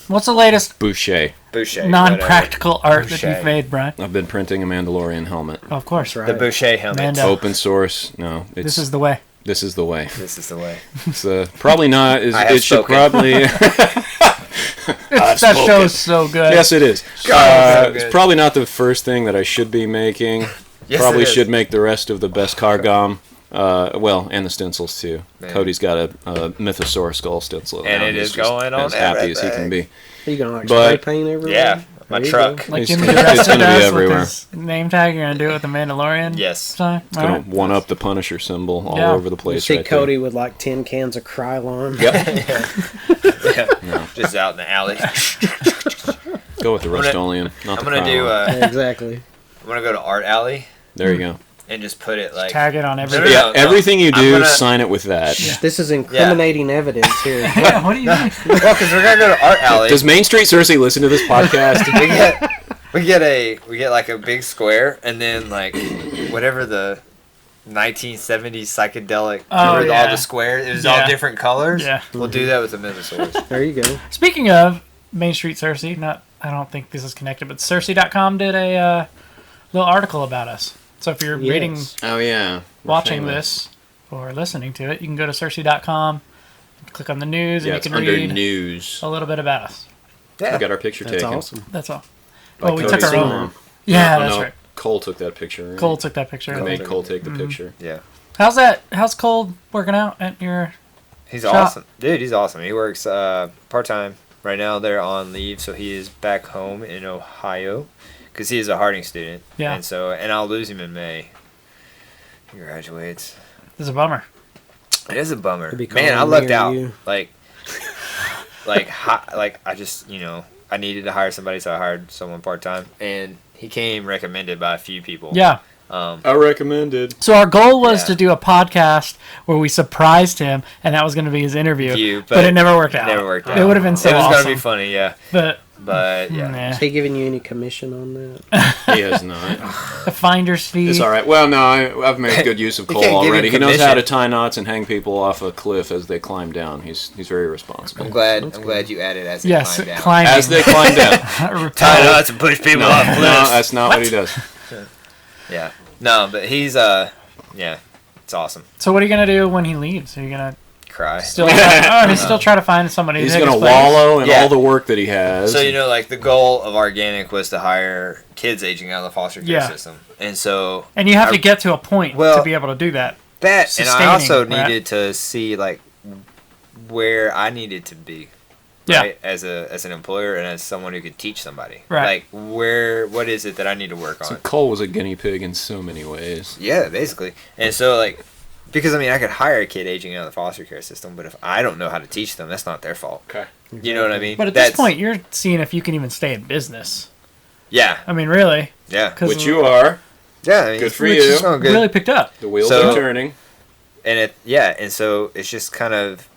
What's the latest Boucher. non-practical art that Boucher. you've made, Brian? I've been printing a Mandalorian helmet. Oh, of course. That's The right. Boucher helmet. Mando. Open source. No, it's This is the way. this is the way. This is the way. It's probably not. I have It should spoken. probably. That show's so good. Yes, it is. God, it's so It's good. probably not the first thing that I should be making. Yes, Probably it is. should make the rest of the best Cargom. Well, and the stencils too. Man. Cody's got a Mythosaur skull stencil, And now. it He's is just going on as happy as he everything. can be. Are you gonna like But- spray paint everywhere? Yeah, my There you truck. go. Like It's Jimmy gonna- Duressa it's gonna be does everywhere. with his name tag. You're gonna do it with the Mandalorian. Yes. Sign? It's All gonna right. one up the Punisher symbol all Yeah. over the You place. see right Cody with like 10 cans of Krylon. There. Yep. Yeah. Just out in the alley. Go with the gonna- Rust-Oleum. Not I'm the gonna do. Krylon. Yeah, exactly. I'm gonna go to Art Alley There you go. and just put it like. Tag it on every. No, no, Yeah, no. everything you I'm do, gonna- sign it with that. This is incriminating evidence here. Yeah, what do you mean? Well, because we're gonna go to Art Alley. Does Main Street Cersei listen to this podcast? we get like a big square, and then like whatever the 1970s psychedelic. Oh, remember yeah. all the squares? It was Yeah. all different colors. Yeah. We'll do that with the Mythosaurs. There you go. Speaking of Main Street Cersei, I don't think this is connected, but Cersei.com did a little article about us. So if you're reading, Yes. Oh yeah. watching Shameless. this, or listening to it, you can go to Cersei.com, click on the news, Yeah, and it's you can under read news. a little bit about us. We Yeah. got our picture That's taken. awesome. That's all. by Well, we took Cody's our own. mom. Yeah, Oh, that's no, right. Cole took that picture. Right? Cole took that picture. I made Cole take the Mhm. picture. Yeah. How's Cole working out at your? He's Shop. awesome. Dude, he's awesome. He works part-time. Right now they're on leave, so he is back home in Ohio because he is a Harding student. Yeah. And I'll lose him in May. He graduates. This is a bummer. It is a bummer. Could be Man, I calling lucked me or out. you. Like I just, I needed to hire somebody, so I hired someone part-time. And he came recommended by a few people. Yeah. I recommended. So our goal was Yeah. to do a podcast where we surprised him, and that was going to be his interview. You, but it never worked out. Never worked out. It would have been so It was awesome. gonna be funny, yeah. But Yeah. nah. Is he giving you any commission on that? He has not. The finder's fee. It's all right. Well, no, I've made good use of You Cole can't give already. him He knows how to commission. tie knots and hang people off a cliff as they climb down. He's very responsible. I'm glad you added as he Yes, climbed down. climbing. As they climb down. Tie knots and push people No, off no, cliffs. that's not what he does. Yeah. No, but he's yeah, it's awesome. So what are you gonna do when he leaves? Are you gonna Cry. still still try to find somebody? He's to take gonna his place? wallow in Yeah. all the work that he has. So like the goal of organic was to hire kids aging out of the foster care Yeah. system, and so And you have to get to a point Well, to be able to do that. that, and I sustaining, also right? needed to see like where I needed to be. Yeah. Right? As an employer and as someone who could teach somebody. Right. Like what is it that I need to work on? So Cole was a guinea pig in so many ways. Yeah, basically. And so, like, because, I could hire a kid aging out of the foster care system, but if I don't know how to teach them, that's not their fault. Okay. You know what I mean? But at this point, you're seeing if you can even stay in business. Yeah. I mean, really, Yeah. 'cause Which you are. Yeah. Good for which you. is going good. really picked up. The wheels So- are turning. And and so it's just kind of,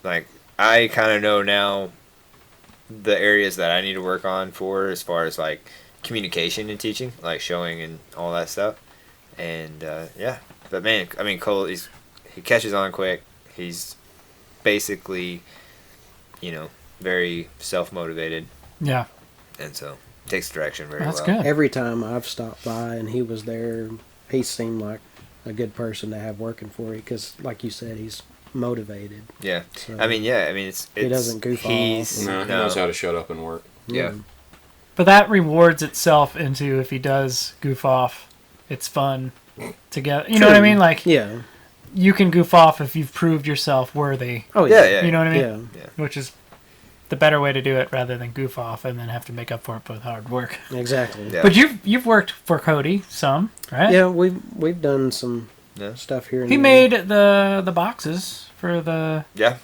like, I kind of know now the areas that I need to work on for as far as, like, communication and teaching, like showing and all that stuff. And, yeah. But, man, Cole, he catches on quick. He's basically, very self-motivated. Yeah, And so takes direction very that's well. good. Every time I've stopped by and he was there, he seemed like a good person to have working for you because, like you said, he's motivated. Yeah. So, It's He doesn't goof he's, off. No, he knows how to shut up and work. Yeah. But that rewards itself into if he does goof off, it's fun together. You know what I mean? Like Yeah. you can goof off if you've proved yourself worthy. Oh, Yeah, yeah. yeah. You know what I mean? Yeah. Which is the better way to do it rather than goof off and then have to make up for it with hard work. Exactly. Yeah. But you've worked for Cody some, right? Yeah, we've done some Yeah. stuff here. And He there. made the boxes for the Yeah.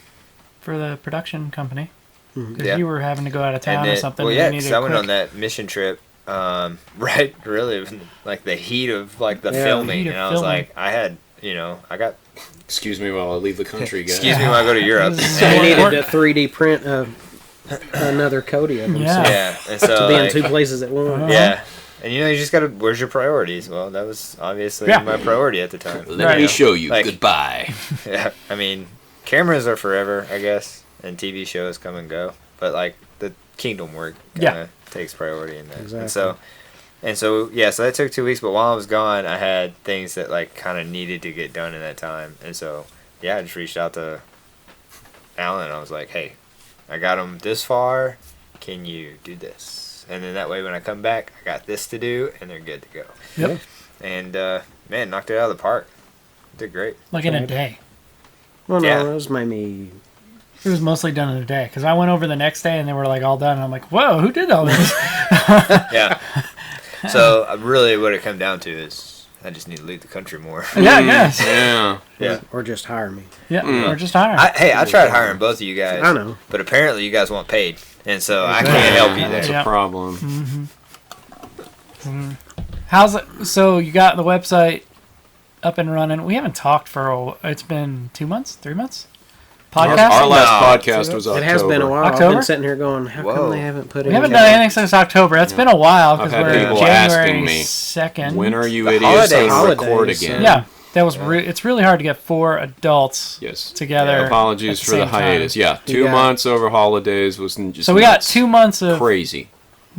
production company. Because Yeah. you were having to go out of town or then- something. Well, and yeah, you because needed I went quick- on that mission trip, right, really, like the heat of like the Yeah, filming, heat of and I was filming. like, I had, I got. Excuse me while I leave the country, guys. Excuse me when I go to Europe. This is So we Or- needed or- to 3D print another Cody of him. Yeah. So, Yeah, and so to be in like, two places at once. yeah, and you just gotta. Where's your priorities? Well, that was obviously Yeah. my priority at the time. Let Right. me show you. Like- Goodbye. Yeah, cameras are forever, I guess, and TV shows come and go. But like the kingdom work Yeah. kind of takes priority in that. Exactly. And so that took 2 weeks. But while I was gone, I had things that like kind of needed to get done in that time. And so I just reached out to Alan. I was like, hey, I got them this far. Can you do this? And then that way, when I come back, I got this to do, and they're good to go. Yep. And man, knocked it out of the park. Did great. Like in a day. Well, no, Yeah. it was maybe. It was mostly done in a day because I went over the next day and they were like all done. And I'm like, whoa, who did all this? Yeah. So really, what it come down to is I just need to leave the country more. Yeah, I guess. Yeah. Yeah. Or just hire me. Yeah, or just hire. I tried hiring both of you guys. I know. But apparently, you guys want paid, and so I Exactly. can't help you That's there. a problem. How's it? So you got the website up and running. We haven't talked for it's been 2 months, 3 months. Podcast. Our last No. podcast was October. It has been a while. I've October? been sitting here going, how Whoa. come they haven't put we it haven't done anything since October. It's been a while because I've had we're people asking January me, 2nd. When are you The idiots going to holidays, record so- again? Yeah, that was. It's really hard to get 4 adults Yes. together. Apologies at for the same time. hiatus. Yeah, 2 got- months over holidays was just So we got nuts. 2 months of Crazy.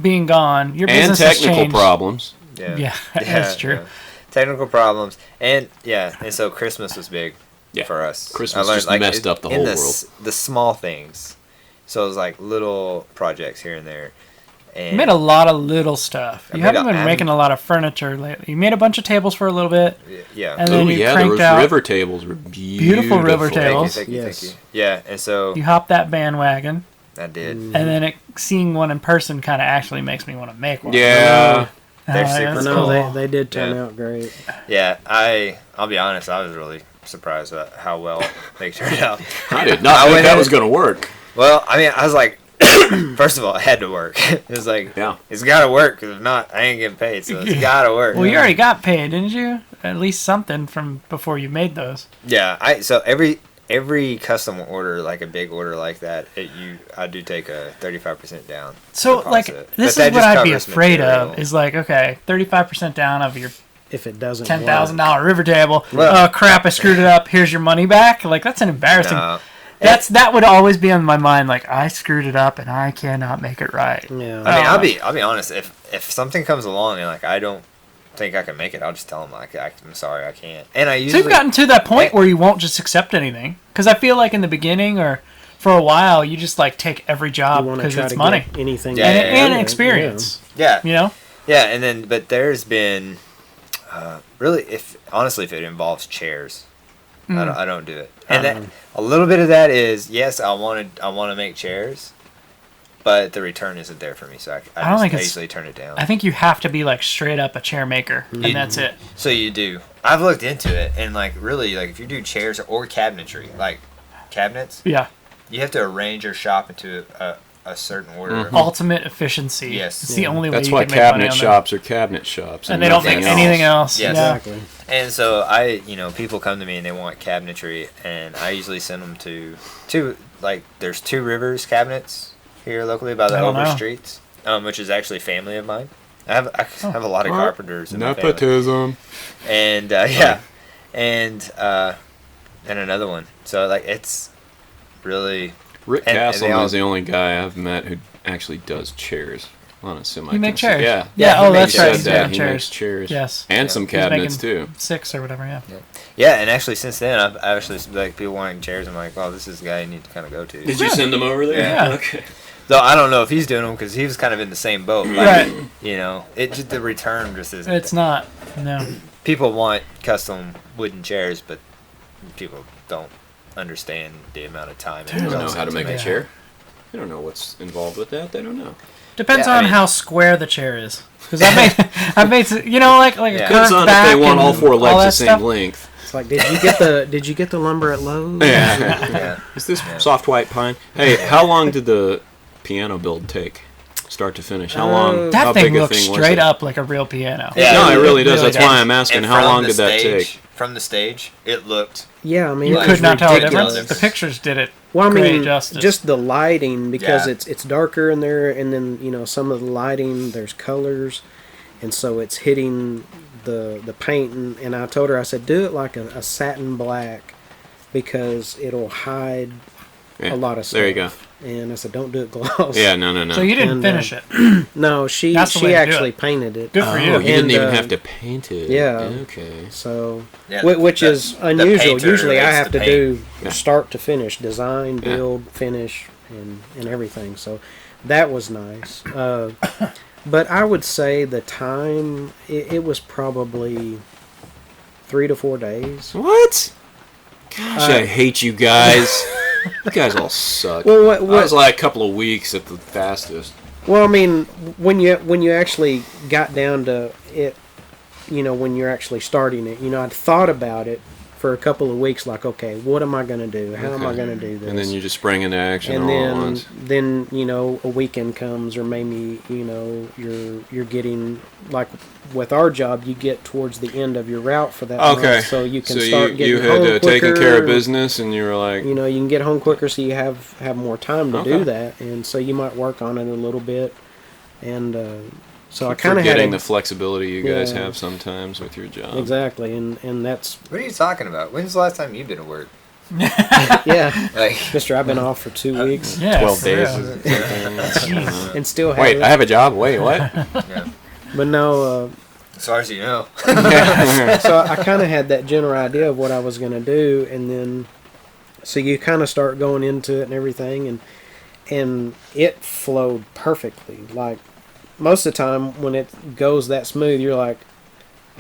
being gone. Your And business has technical changed. problems. Yeah, that's true. Yeah. Technical problems, and so Christmas was big for us. Christmas I learned, just messed up the in whole the, world. The small things. So it was like little projects here and there. And You made a lot of little stuff. I You made haven't been making a lot of furniture lately. You made a bunch of tables for a little bit. yeah. And Oh then you yeah, cranked those out. river tables were beautiful. river Thank you, tables. thank you, Yes. thank you. Yeah, and so You hopped that bandwagon, I did. and then seeing one in person kind of actually makes me want to make one. Yeah. They're Oh, super that's No, cool. they did turn Yeah. out great. Yeah, I'll be honest, I was really surprised at how well they turned out. I did not think went that in- was going to work. Well, I mean, I was like, first of all, it had to work. It was like, Yeah. it's got to work, because if not, I ain't getting paid, so it's got to work. Well, you already got paid, didn't you? At least something from before you made those. Yeah, so every custom order, like a big order like that, I do take a 35% down. So, deposit. like, But this that is what just I'd be covers afraid material. of. Is like, okay, 35% down of your If it doesn't $10,000 river table. Well- Oh crap! I screwed it up. Here's your money back. Like that's an embarrassing. No. That would always be on my mind. Like I screwed it up and I cannot make it right. Yeah. I mean, I'll be honest. If something comes along and like I don't think I can make it, I'll just tell them like I'm sorry, I can't. And I So usually you've gotten to that point where you won't just accept anything. Because I feel like in the beginning or for a while, you just like take every You job want to because try it's to money get anything. Yeah, and yeah, experience. yeah. You know. Yeah, and then but there's been really if it involves chairs, I don't do it. And that a little bit of that is yes, I want to make chairs, but the return isn't there for me, so I don't think I it's- usually turn it down. I think you have to be like straight up a chair maker, and that's it. So you do. I've looked into it, and like really, like if you do chairs or cabinetry, like cabinets, Yeah. you have to arrange your shop into a certain order. Ultimate efficiency. Yes. It's the only way That's you why can make money cabinet on shops are cabinet shops. and they don't nothing make else. anything else. Yes. Yeah. Exactly. And so people come to me and they want cabinetry, and I usually send them to there's Two Rivers cabinets here locally by the I don't Over know. Streets, which is actually family of mine. I have a lot of carpenters in my family. Nepotism. And and another one. So like it's really Rick And they Castleman all- is the only guy I've met who actually does chairs on a semi. You make chairs. Yeah. Yeah. he Oh, makes that's right. He He's said that. making He chairs. makes chairs. Yes. And some He's cabinets making too. 6 or whatever. Yeah. yeah. And actually since then I've actually like people wanting chairs. I'm like, well, this is the guy you need to kind of go to. Did you send them over there? Yeah. Okay. Though I don't know if he's doing them because he was kind of in the same boat. Like, Right. You know, it just the return just isn't. It's not. No. People want custom wooden chairs, but people don't understand the amount of time. They don't know how to make a Yeah. chair. They don't know what's involved with that. They don't know. Depends Yeah, I on mean- how square the chair is. Because I've made like a Yeah. curved Depends on if back they want and all four all legs that the same stuff. length. It's like, did you get the lumber at Lowe's? Yeah. Yeah. Is this soft white pine? Hey, how long did the piano build take, start to finish? How long? That how thing big a looks thing was straight it? up like a real piano. Yeah. No, it really does. really That's does. why I'm asking. And How from long the did that stage- take? From the stage, it looked. Yeah, I mean, You it could was not tell the ridiculous. difference. The pictures did it. Well, I great mean, justice. just the lighting because Yeah. it's darker in there, and then some of the lighting there's colors, and so it's hitting the paint. And I told her, I said, do it like a satin black because it'll hide Yeah, a lot of stuff. there you go. And I said, don't do it gloss. Yeah, no. So you didn't And, finish it. No, she That's the way to do actually it. painted it. Good for you. You didn't And, even have to paint it. yeah. Okay. So, Yeah, which the- is the unusual. painter Usually I likes have to to paint. do Yeah. start to finish, design, Yeah. build, finish, and everything. So that was nice. But I would say the time, it was probably 3 to 4 days. What? Gosh, I hate you guys. You guys all suck. Well, I was like a couple of weeks at the fastest. Well, I mean, when you actually got down to it, when you're actually starting it, I'd thought about it for a couple of weeks, like, okay, what am I going to do? How am I Okay. going to do this? And then you just spring into action And all then, at once. a weekend comes, or maybe, you're getting, like with our job, you get towards the end of your route for that Okay. month, so you can so start you getting had home taken quicker, care of business, and you were like, you can get home quicker, so you have more time to Okay. do that, and so you might work on it a little bit, and so I kind of had forgetting the flexability you guys Yeah. have sometimes with your job. exactly, and that's What are you talking about? When's the last time you've been to work? yeah, Like, Mister, I've been off for 2 weeks Yeah, 12 for days. real. Or something. and still have Wait, it. I have a job? Wait, what? yeah. But no. As far as you know. So I kind of had that general idea of what I was going to do, and then so you kind of start going into it and everything, and it flowed perfectly. Like most of the time when it goes that smooth, you're like,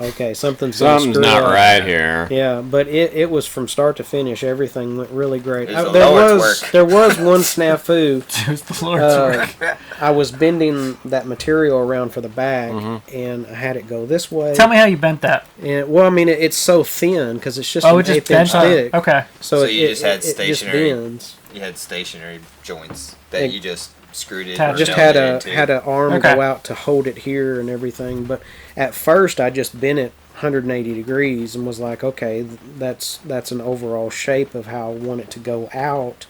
okay, something's gonna Something's screw not up. right here. Yeah, but it was from start to finish. Everything went really great. It was the There Lord's was work. there was one snafu. It was the Lord's work. I was bending that material around for the back, Mm-hmm. and I had it go this way. Tell me how you bent that. And well, I mean, it's so thin because it's just Oh, an it just 1/8 bent inch thick. Okay. So it, you just had it just stationary- bends. You had stationary joints that Ex- you just screwed it. Attached. or Just nailed had it a into. had an arm Okay. go out to hold it here and everything. But at first, I just bent it 180 degrees and was like, okay, that's an overall shape of how I want it to go out,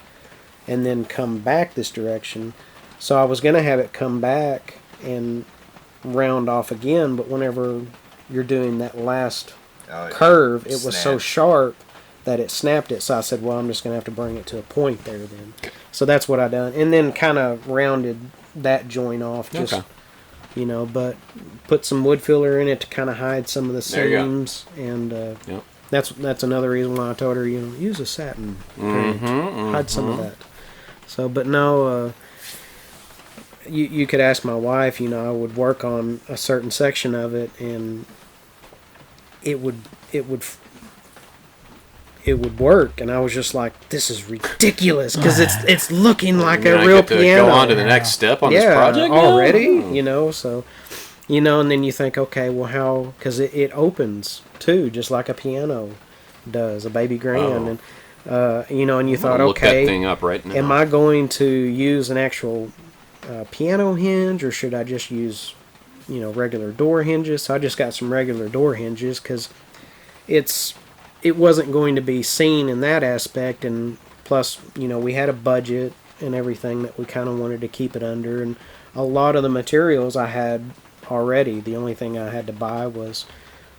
and then come back this direction. So I was gonna have it come back and round off again, but whenever you're doing that last Oh, yeah. curve, it was so Snap. sharp that it snapped it. So I said, well, I'm just going to have to bring it to a point there then. So that's what I done. And then kind of rounded that joint off, just, Okay. but put some wood filler in it to kind of hide some of the There you go. seams. And Yep. that's another reason why I told her, use a satin print, hide some of that. So, but no, you could ask my wife, I would work on a certain section of it, and it would work, and I was just like, this is ridiculous because it's looking like You mean a I real get to piano. Go on to the next step on this project now? already. Oh. So and then you think, okay, well, how? Because it opens too, just like a piano does, a baby grand, Oh. and and you thought, Look that okay, thing up right now. am I going to use an actual piano hinge, or should I just use regular door hinges? So I just got some regular door hinges because it wasn't going to be seen in that aspect, and plus we had a budget and everything that we kind of wanted to keep it under, and a lot of the materials I had already. The only thing I had to buy was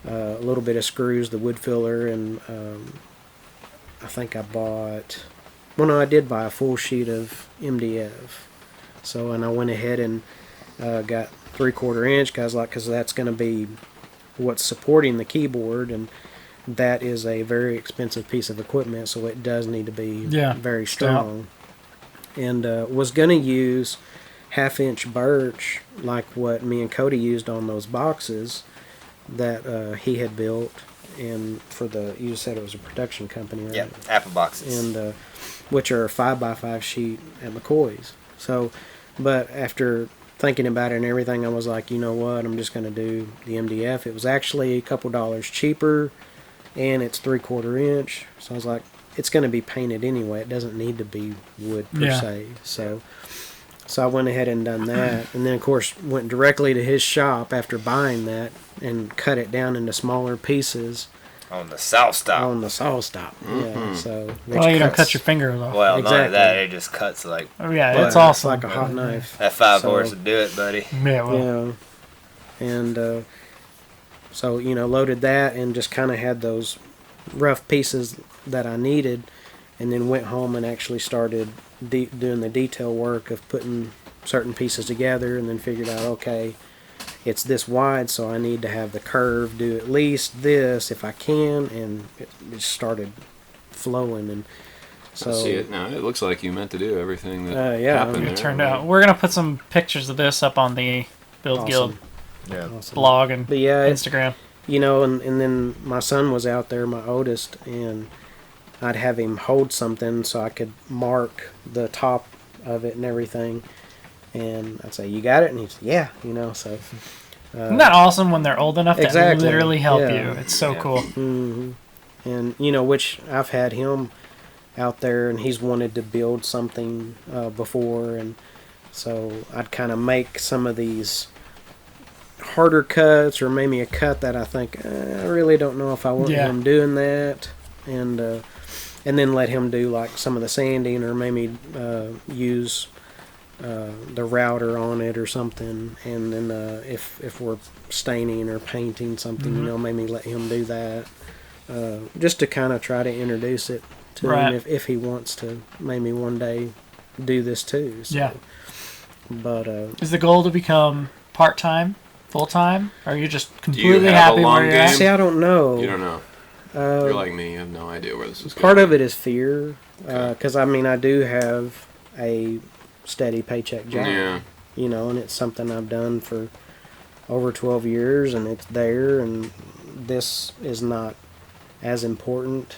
a little bit of screws, the wood filler, and I think I bought, well, no, I did buy a full sheet of MDF. So, and I went ahead and got 3/4 inch, because that's going to be what's supporting the keyboard, and that is a very expensive piece of equipment, so it does need to be very strong. And was going to use 1/2 inch birch, like what me and Cody used on those boxes that he had built, and for you said it was a production company, right? Yeah, apple boxes. And which are a 5x5 sheet at McCoy's. So, but after thinking about it and everything, I was like, you know what, I'm just going to do the MDF. It was actually a couple dollars cheaper, and it's 3/4 inch. So I was like, it's going to be painted anyway. It doesn't need to be wood per se. So I went ahead and done that, and then of course went directly to his shop after buying that and cut it down into smaller pieces On the south stop. on the saw stop. Yeah. So which Well, you don't cuts- cut your fingers off. Well, not only Exactly. that, it just cuts like Oh, yeah, but it's awesome. like a hot knife. that 5 So- horse would do it, buddy. Yeah, well, Yeah. And so loaded that and just kind of had those rough pieces that I needed, and then went home and actually started doing the detail work of putting certain pieces together, and then figured out, okay, it's this wide, so I need to have the curve do at least this if I can, and it just started flowing. And so I see it now. It looks like you meant to do everything that yeah, happened there. It turned out. We're gonna put some pictures of this up on the Build Guild blog and but yeah, Instagram. You know, and then my son was out there, my oldest, and I'd have him hold something so I could mark the top of it and everything. And I'd say, "You got it?" And he'd say, "Yeah," you know. So isn't that awesome when they're old enough exactly. to literally help Yeah. you? It's so cool. Mm-hmm. And you know, which I've had him out there, and he's wanted to build something before, and so I'd kind of make some of these harder cuts, or maybe a cut that I think I really don't know if I want him doing that, and then let him do like some of the sanding, or maybe use the router on it or something, and then if we're staining or painting something, you know, maybe let him do that, just to kind of try to introduce it to him if he wants to maybe one day do this too. So. Yeah. But is the goal to become part-time, full-time, or are you just you completely have happy a long where you're game? at? See, I don't know. You don't know. You're like me. You have no idea where this is going. Part of it is fear, because I mean, I do have a steady paycheck job. Yeah. You know, and it's something I've done for over 12 years, and it's there, and this is not as important,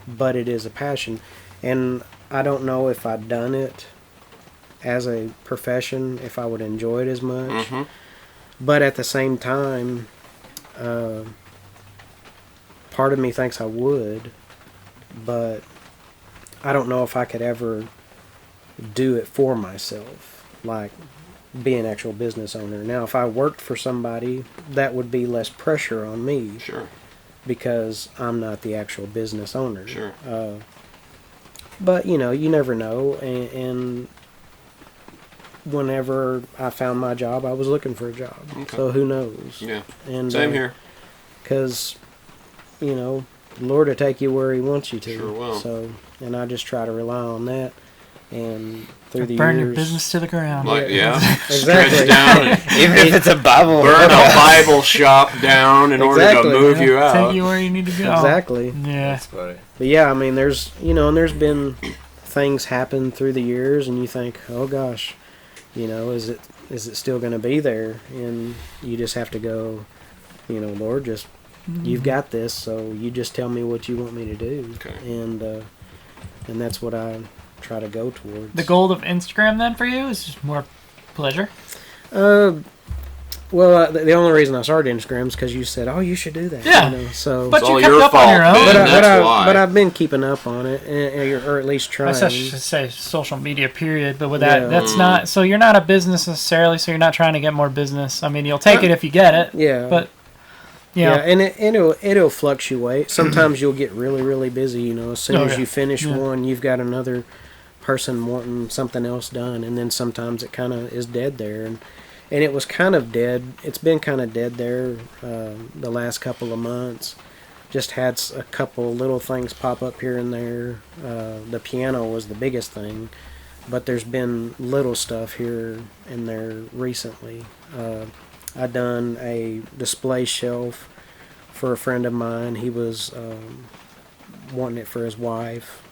but it is a passion. And I don't know if I'd done it as a profession, if I would enjoy it as much. Mm-hmm. But at the same time, part of me thinks I would, but I don't know if I could ever do it for myself, like be an actual business owner. Now, if I worked for somebody, that would be less pressure on me. Sure. Because I'm not the actual business owner. Sure. But, you know, you never know. And whenever I found my job, I was looking for a job. Okay. So who knows? Yeah. And, Same here. Because, you know, the Lord will take you where He wants you to. Sure will. So, and I just try to rely on that. And through the burn years, your business to the ground. Like, yeah. Exactly. Stretch down. Even if it's a Bible. Burn a Bible shop down in order to Exactly, move yeah. you out. Take you where you need to go. Exactly. Yeah. That's funny. But yeah, I mean, there's, you know, and there's been things happen through the years, and you think, oh gosh, you know, is it still going to be there? And you just have to go, you know, Lord, just you've got this, so you just tell me what you want me to do. Okay. And that's what I try to go towards. The goal of Instagram then for you is just more pleasure? Well, the only reason I started Instagram is because you said, "Oh, you should do that." Yeah. You know, so, But It's you all kept your up on fault, your own. Ben. That's why. but I've been keeping up on it, or at least trying. I should say social media, period. But with that, Yeah. that's not. So you're not a business necessarily. So you're not trying to get more business. I mean, you'll take it if you get it. Yeah. But you know, yeah, and it'll fluctuate. Sometimes you'll get really, really busy. You know, as soon as you finish one, you've got another person wanting something else done, and then sometimes it kind of is dead there. And it was kind of dead. It's been kind of dead there the last couple of months. Just had a couple little things pop up here and there. The piano was the biggest thing, but there's been little stuff here and there recently. I done a display shelf for a friend of mine. He was wanting it for his wife,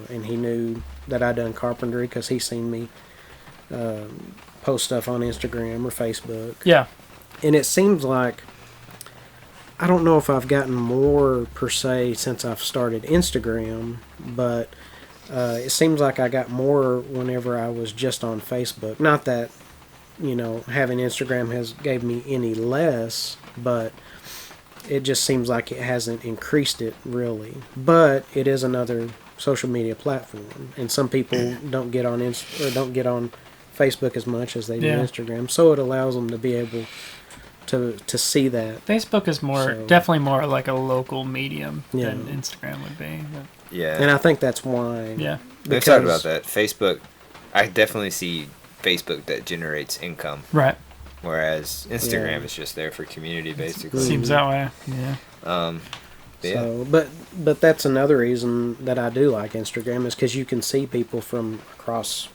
and he knew that I done carpentry because he seen me post stuff on Instagram or Facebook. yeah. And it seems like, I don't know if I've gotten more per se since I've started Instagram, but it seems like I got more whenever I was just on Facebook. Not that, you know, having Instagram has gave me any less, but it just seems like it hasn't increased it really. But it is another social media platform, and some people don't get on don't get on Facebook as much as they do Instagram, so it allows them to be able to see that. Facebook is definitely more like a local medium than Instagram would be. But, Yeah. And I think that's why. yeah. We've talked about that. Facebook, I definitely see Facebook that generates income, Right. whereas Instagram is just there for community, basically. Seems that way. Yeah. So, but that's another reason that I do like Instagram is because you can see people from across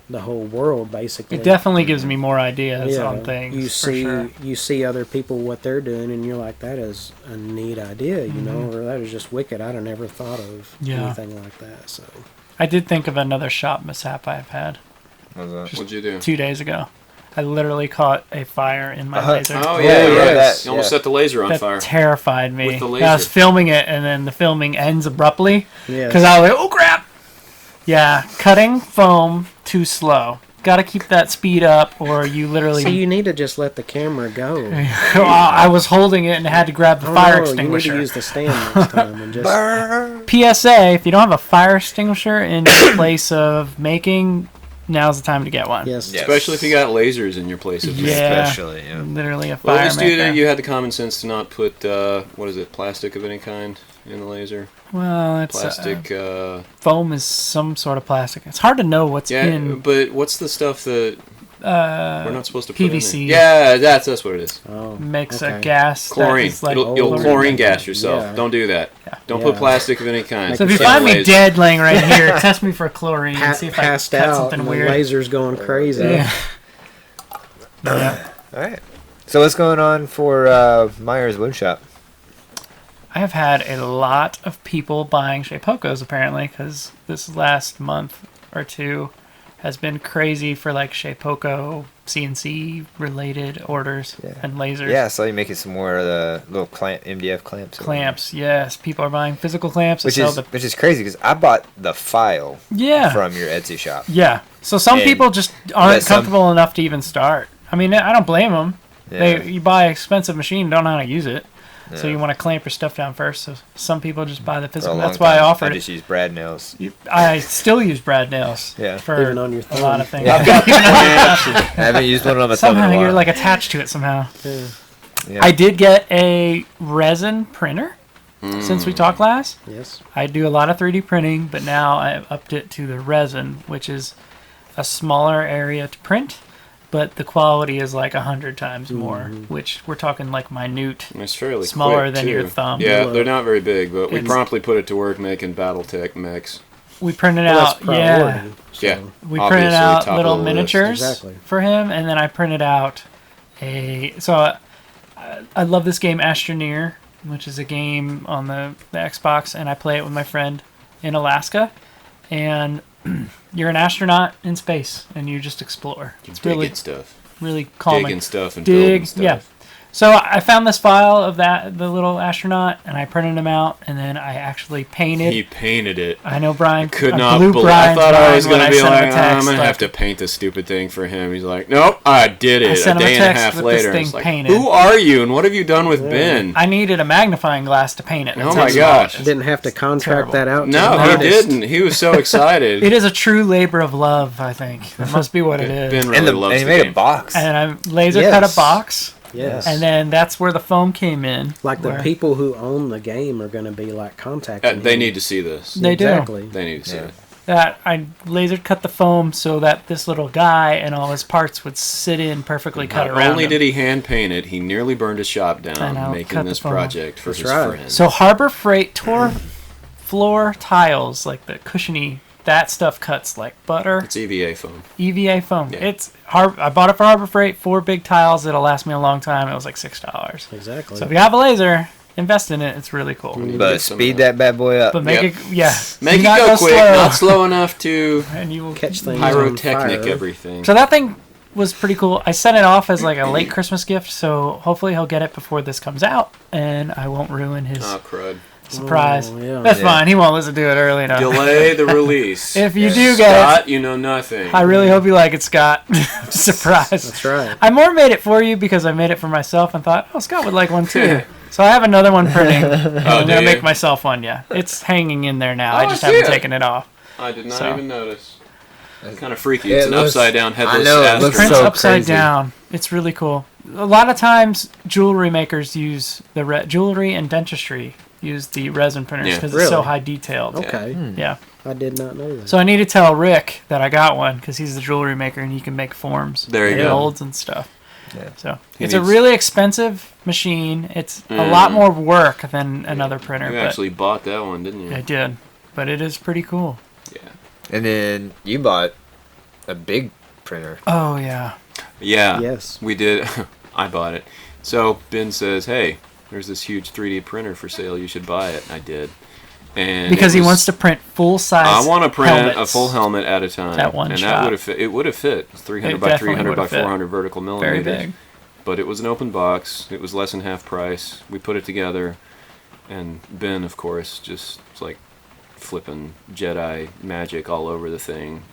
the whole world, basically. It definitely gives me more ideas on things. You see other people what they're doing, and you're like, that is a neat idea, you know, or that is just wicked. I'd have never thought of anything like that. So I did think of another shop mishap I've had. What was that? What'd you do? 2 days ago. I literally caught a fire in my laser. Oh yeah, that, you almost set the laser on That fire. terrified me. With the laser. I was filming it, and then the filming ends abruptly yeah, because I was like, "Oh crap!" Yeah, cutting foam too slow. Got to keep that speed up, or you literally. so you need to just let the camera go. I was holding it and had to grab the fire You need extinguisher. to use the stand next time and just. PSA: if you don't have a fire extinguisher in your place of making, now's the time to get one. Yes. Yeah. Especially if you got lasers in your place of making. Yeah. Especially, yeah. Literally a Well, fire at least maker. you had the common sense to not put plastic of any kind in the laser. Well, it's Plastic. foam is some sort of plastic. It's hard to know what's Yeah, in but what's the stuff that we're not supposed to put PVC. in there? Yeah, that's what it is. Oh, makes okay. a gas. Chlorine. That is like You'll chlorine gas yourself. Yeah. Don't do that. Yeah. Don't Yeah. put plastic of any kind. So if you in find the me laser. dead laying right here, test me for chlorine and see if I Passed cut out, something and the weird. laser's going crazy. Yeah. Yeah. All right. So what's going on for Myers Woodshop? I have had a lot of people buying Shapeokos apparently because this last month or two has been crazy for like Shapeoko CNC related orders and lasers. Yeah, I saw you making some more of the little MDF clamps. Clamps, yes. People are buying physical clamps. Which is crazy because I bought the file from your Etsy shop. Yeah. So some And people just aren't some- comfortable enough to even start. I mean, I don't blame them. Yeah. You buy an expensive machine, don't know how to use it. So Yeah. you want to clamp your stuff down first. So some people just buy the For a physical. long That's why I time, offered I it. just use brad nails. I still use brad nails for Even on your a lot thumb. of things. Yeah. I haven't used one on my thumb in a Somehow while. you're like attached to it somehow. Yeah. I did get a resin printer since we talked last. Yes. I do a lot of 3D printing, but now I've upped it to the resin, which is a smaller area to print, but the quality is like 100 times more, which we're talking like minute. It's fairly Smaller quick, than too. your thumb. Yeah, they're not very big, but we It's- promptly put it to work making BattleTech mechs. We printed Well, out, that's priority. So. Yeah. we Obviously, printed out top little of the list. miniatures Exactly. for him, and then I printed out I love this game Astroneer, which is a game on the Xbox, and I play it with my friend in Alaska, and you're an astronaut in space, and you just explore. It's Digging really, stuff. really calming. Digging stuff and building stuff. Yeah. So I found this file of the little astronaut, and I printed him out, and then I actually painted. He painted it. I know Brian. Could I not blew believe. I Brian's thought I was mind when going to be sent him like, a text, I'm going to like, have to paint this stupid thing for him. He's like, nope, I did I it. A sent him a day and a text half with later. this thing It's like, painted. who are you and what have you done with Ben? I needed a magnifying glass to paint it. Oh my gosh. Didn't have to contract Terrible. that out. to No, the he artist. didn't. He was so excited. It is a true labor of love, I think. That must be what it is. Ben really And loves he the made game. a box. And I laser cut Yes. a box, Yes. and then that's where the foam came in. Like the where- people who own the game are going to be like contacting. They him. need to see this. They do. Exactly. They need to see Yeah. it. That I laser cut the foam so that this little guy and all his parts would sit in perfectly cut Not around only him. did he hand paint it, he nearly burned his shop I down know, cut making the this foam. project for That's his right. friend. So Harbor Freight tore floor tiles, like the cushiony, that stuff cuts like butter. It's EVA foam. EVA foam. Yeah. I bought it for Harbor Freight, 4 big tiles. It'll last me a long time. It was like $6. Exactly. So if you have a laser, invest in it. It's really cool. But get some speed of that bad boy up. But make Yep. it, yeah. Make Do it not go quick, slow, not slow enough to and you will Catch things on pyrotechnic fire. everything. So that thing was pretty cool. I sent it off as like a late Christmas gift, so hopefully he'll get it before this comes out, and I won't ruin his Oh, crud. surprise. Oh, yeah. That's Yeah. fine. He won't listen to it early enough. Delay the release. If you do get Scott, you know nothing. it, I really hope you like it, Scott. Surprise. That's right. I more made it for you because I made it for myself and thought, oh, Scott would like one too. So I have another one printing. And I'm do gonna you? make myself one. Yeah, it's hanging in there now. I Oh, just I haven't see it. taken it off. I did not So. even notice. Kind of freaky. It It's an looks- upside down headless I know, it asteroid. looks Prints so upside crazy. down. It's really cool. A lot of times, jewelry makers use the jewelry and dentistry use the resin printers Yeah. because it's so Really? high detailed. Okay. Yeah. I did not know that. So I need to tell Rick that I got one because he's the jewelry maker and he can make forms, There you and go. molds and stuff. Yeah. So He it's a needs- really expensive machine. It's a lot more work than another printer. You but actually bought that one, didn't you? I did, but it is pretty cool. Yeah. And then you bought a big printer. Oh yeah. Yeah. Yes. We did. I bought it. So Ben says, "Hey, there's this huge 3D printer for sale. You should buy it." I did. And Because he wants to print full size. I want to print a helmets. full helmet at a time. At one and shot. that would have fit. It would have fit 300 It by definitely 300 by would've fit. 400 vertical millimeters. Very big. But it was an open box. It was less than half price. We put it together, and Ben, of course, just like flipping Jedi magic all over the thing,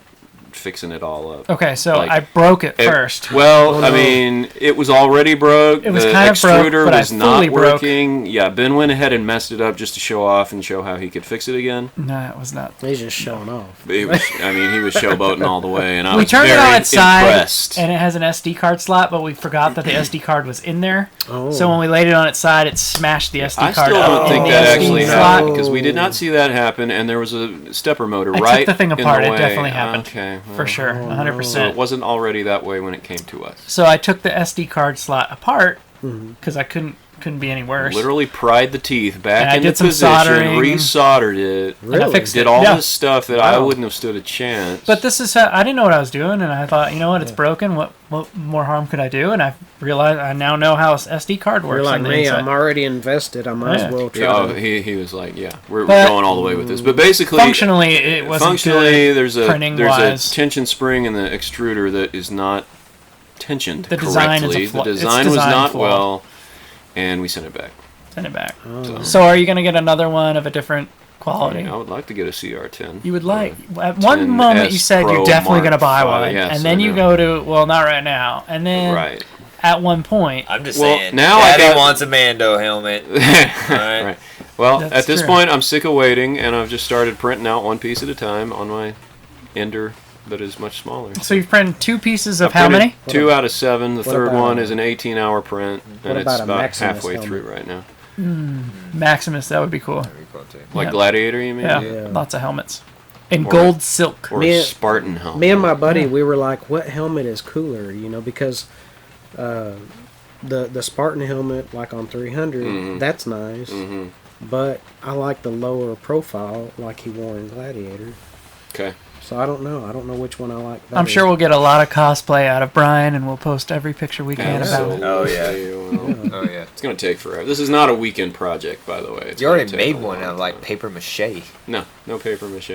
fixing it all up. Okay, so Like, I broke it first. Well, Oh, no. I mean, it was already broke. It was the kind of broke, extruder but I was not fully broke. working. Yeah, Ben went ahead and messed it up just to show off and show how he could fix it again. No, it was not. He's just showing off. It was, I mean, he was showboating all the way, and I We was turned it very on its side, impressed. and it has an SD card slot, but we forgot that the SD card was in there. Oh. So when we laid it on its side, it smashed the SD I card still out don't in think the that SD actually slot. happened because we did not see that happen, and there was a stepper motor I took right the thing in apart. the It way. definitely happened. Okay, For sure, Oh, 100%. So it wasn't already that way when it came to us. So I took the SD card slot apart because I couldn't be any worse. Literally pried the teeth And back I into did some position, soldering. re-soldered it, And I Really? fixed did it. all Yeah. this stuff that I Wow. wouldn't have stood a chance. But this is how, I didn't know what I was doing, and I thought, you know what, it's broken. What more harm could I do? And I realized I now know how an SD card works. You're like on the me. inside. I'm already invested. I might Yeah. as well try. Yeah, oh, to... he was like, yeah, we're But- going all the way with this. But basically, Functionally, it wasn't functionally, good. there's a printing-wise. tension spring in the extruder that is not tensioned The design is a correctly. flaw- The it's design was design not flaw. well, and we sent it back. Send it back. Oh. So are you going to get another one of a different quality? I would like to get a CR10. You would like. At one moment 10S you said Pro you're definitely going to Mark buy V. one, Yes, and then I you know. go to, well, not right now, and then Right. at one point, I'm just Well, saying. now I Daddy got- wants a Mando helmet. Alright. Right. Well, That's at this true. point, I'm sick of waiting, and I've just started printing out one piece at a time on my Ender that is much smaller. so you've printed 2 pieces of I've how printed many? 2 out of 7. The what third about- one is an 18-hour print, What and it's about a about Maximus halfway helmet? through right now. Maximus, that would be cool. Very cool, too. Like Yeah. Gladiator, you mean? Yeah, Yeah. lots of helmets. And Or- gold silk. Or Me a and- Spartan helmet. Me and my buddy, we were like, "What helmet is cooler?" You know, because the Spartan helmet, like on 300, Mhm. that's nice. Mm-hmm. But I like the lower profile, like he wore in Gladiator. Okay. So I don't know. I don't know which one I like better. I'm sure we'll get a lot of cosplay out of Brian, and we'll post every picture we can about it. Oh, yeah. Well, Oh, yeah. it's going to take forever. This is not a weekend project, by the way. It's You gonna already take made a one long out of, like, time. paper mache. No paper mache.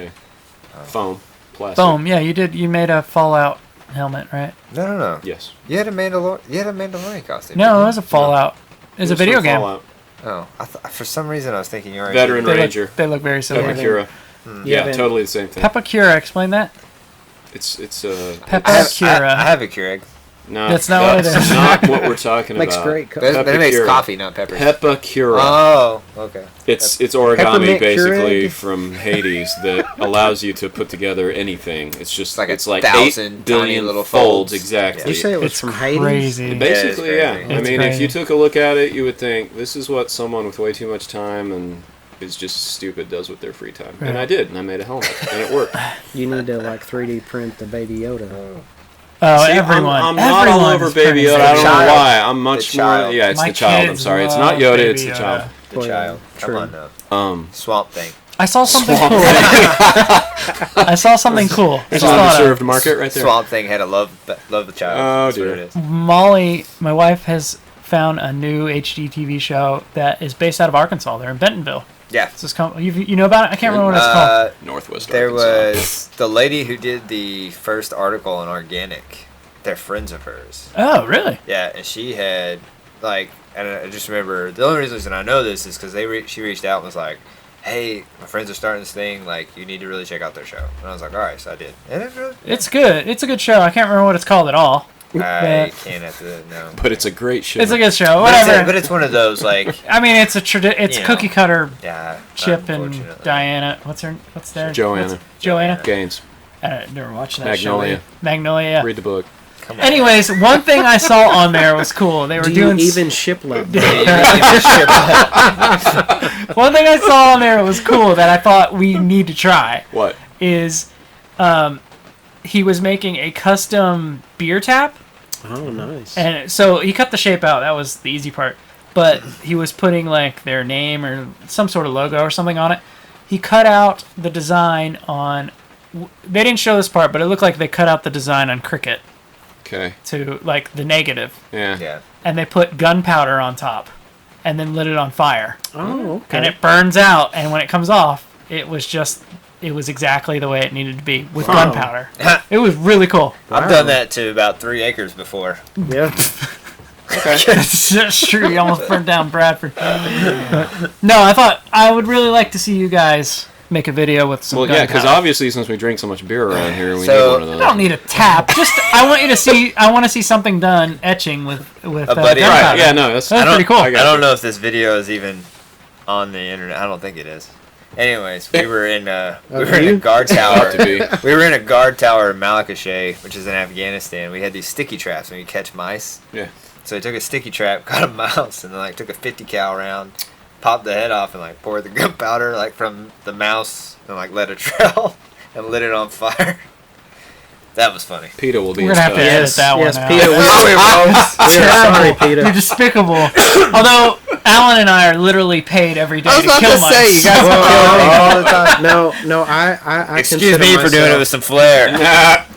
Oh. Foam. Plastic. Foam, yeah, you did. You made a Fallout helmet, right? No. Yes. You had a Mandalorian costume. No, it didn't was a Fallout. It's a It was video from game. Fallout. you? Oh, for some reason I was thinking you already. Veteran They Ranger. look, they look very similar. Pepakura. You Yeah, haven't- totally the same thing. Pepakura, explain that. It's Pepakura. I have a Keurig. not. That's not what it is. not what we're talking Makes about. great. But it makes Pepakura. coffee, not peppers. Pepakura. Oh, okay. It's origami Peppermint basically Keurig? from Hades that allows you to put together anything. It's just Like a it's like 1,000 8 billion tiny little folds folds. exactly. Did you say it was It's from Hades? crazy. Basically, Yeah, yeah. it's I crazy. mean, It's if you crazy. took a look at it, you would think this is what someone with way too much time and is just stupid does with their free time. And Right. I did, and I made a helmet, and it worked. You need to like 3D print the Baby Yoda. Oh, See, everyone. I'm not all everyone over is Baby printing Yoda. I don't know Child. why. I'm much The more. child. Yeah, it's My the child. I'm kids sorry. It's love not Yoda. Baby It's the child. The Well, child. Come true. on now. Swamp Thing. I saw something cool. I saw something cool. I There's just an thought of- underserved market right there. Swamp Thing had a love the child. Oh, That's what dear. it is. Molly, my wife, has found a new HGTV show that is based out of Arkansas. They're in Bentonville. Yeah. It's this you know about it? I can't remember what it's called. Northwest There Arkansas. was the lady who did the first article on organic. They're friends of hers. Oh, really? Yeah, and she had like, and I just remember the only reason I know this is because she reached out and was like, "Hey, my friends are starting this thing. Like, you need to really check out their show." And I was like, "All right," so I did. And it's really, It's good. It's a good show. I can't remember what it's called at all. I can't have to know. But it's a great show. It's a good show. But Whatever. it's one of those like, I mean, it's it's You know. cookie cutter. yeah, Chip and unfortunately. Diana. What's their Joanna. Joanna. Gaines. I never watched that Magnolia. show. Magnolia. Yeah. Read the book. Come on. Anyways, one thing I saw on there was cool. They were Do you doing even ship love? one thing I saw on there was cool that I thought we need to try What? is he was making a custom beer tap Oh, nice. And so he cut the shape out. That was the easy part. But he was putting like their name or some sort of logo or something on it. He cut out the design on. They didn't show this part, but it looked like they cut out the design on Cricut Okay. to like the negative, Yeah. Yeah. and they put gunpowder on top, and then lit it on fire, Oh, okay. and it burns out. And when it comes off, it was exactly the way it needed to be with Wow. gunpowder. It was really cool. I've done that to about 3 acres before. Yeah. That's true. You almost burnt down Bradford. No, I thought I would really like to see you guys make a video with some. Well, yeah, because gunpowder. obviously since we drink so much beer around here, we So- need one of those. I don't need a tap. Just I want you to see. I want to see something done etching with A buddy- gunpowder. Right? Yeah. No. That's That's pretty cool. I don't know if this video is even on the internet. I don't think it is. Anyways, we were in a guard tower. to be. We were in a guard tower in Malakashay, which is in Afghanistan. We had these sticky traps when you catch mice. Yeah. So I took a sticky trap, caught a mouse, and then like took a 50 cal round, popped the head off, and like poured the gunpowder like from the mouse, and like let it trail, and lit it on fire. That was funny. PETA will be We're in gonna have to touch. edit that yes, one out. Peter. We are sorry, Peter. You're despicable. Although Alan and I are literally paid every day I was to about kill to mice. say, you guys all the time. No, I Excuse consider me for doing it myself- with some flair.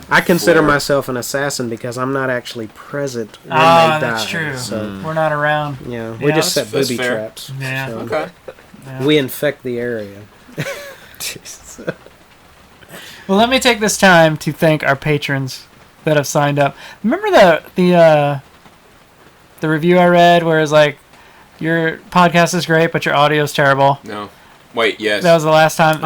I consider myself an assassin because I'm not actually present when Ah, they die. that's true. So, We're not around. yeah, we Yeah, just set that's booby fair. traps. Yeah. So Okay. Yeah. we infect the area. Well, let me take this time to thank our patrons that have signed up. Remember the review I read where it's like, your podcast is great, but your audio is terrible. No. Wait. Yes. That was the last time.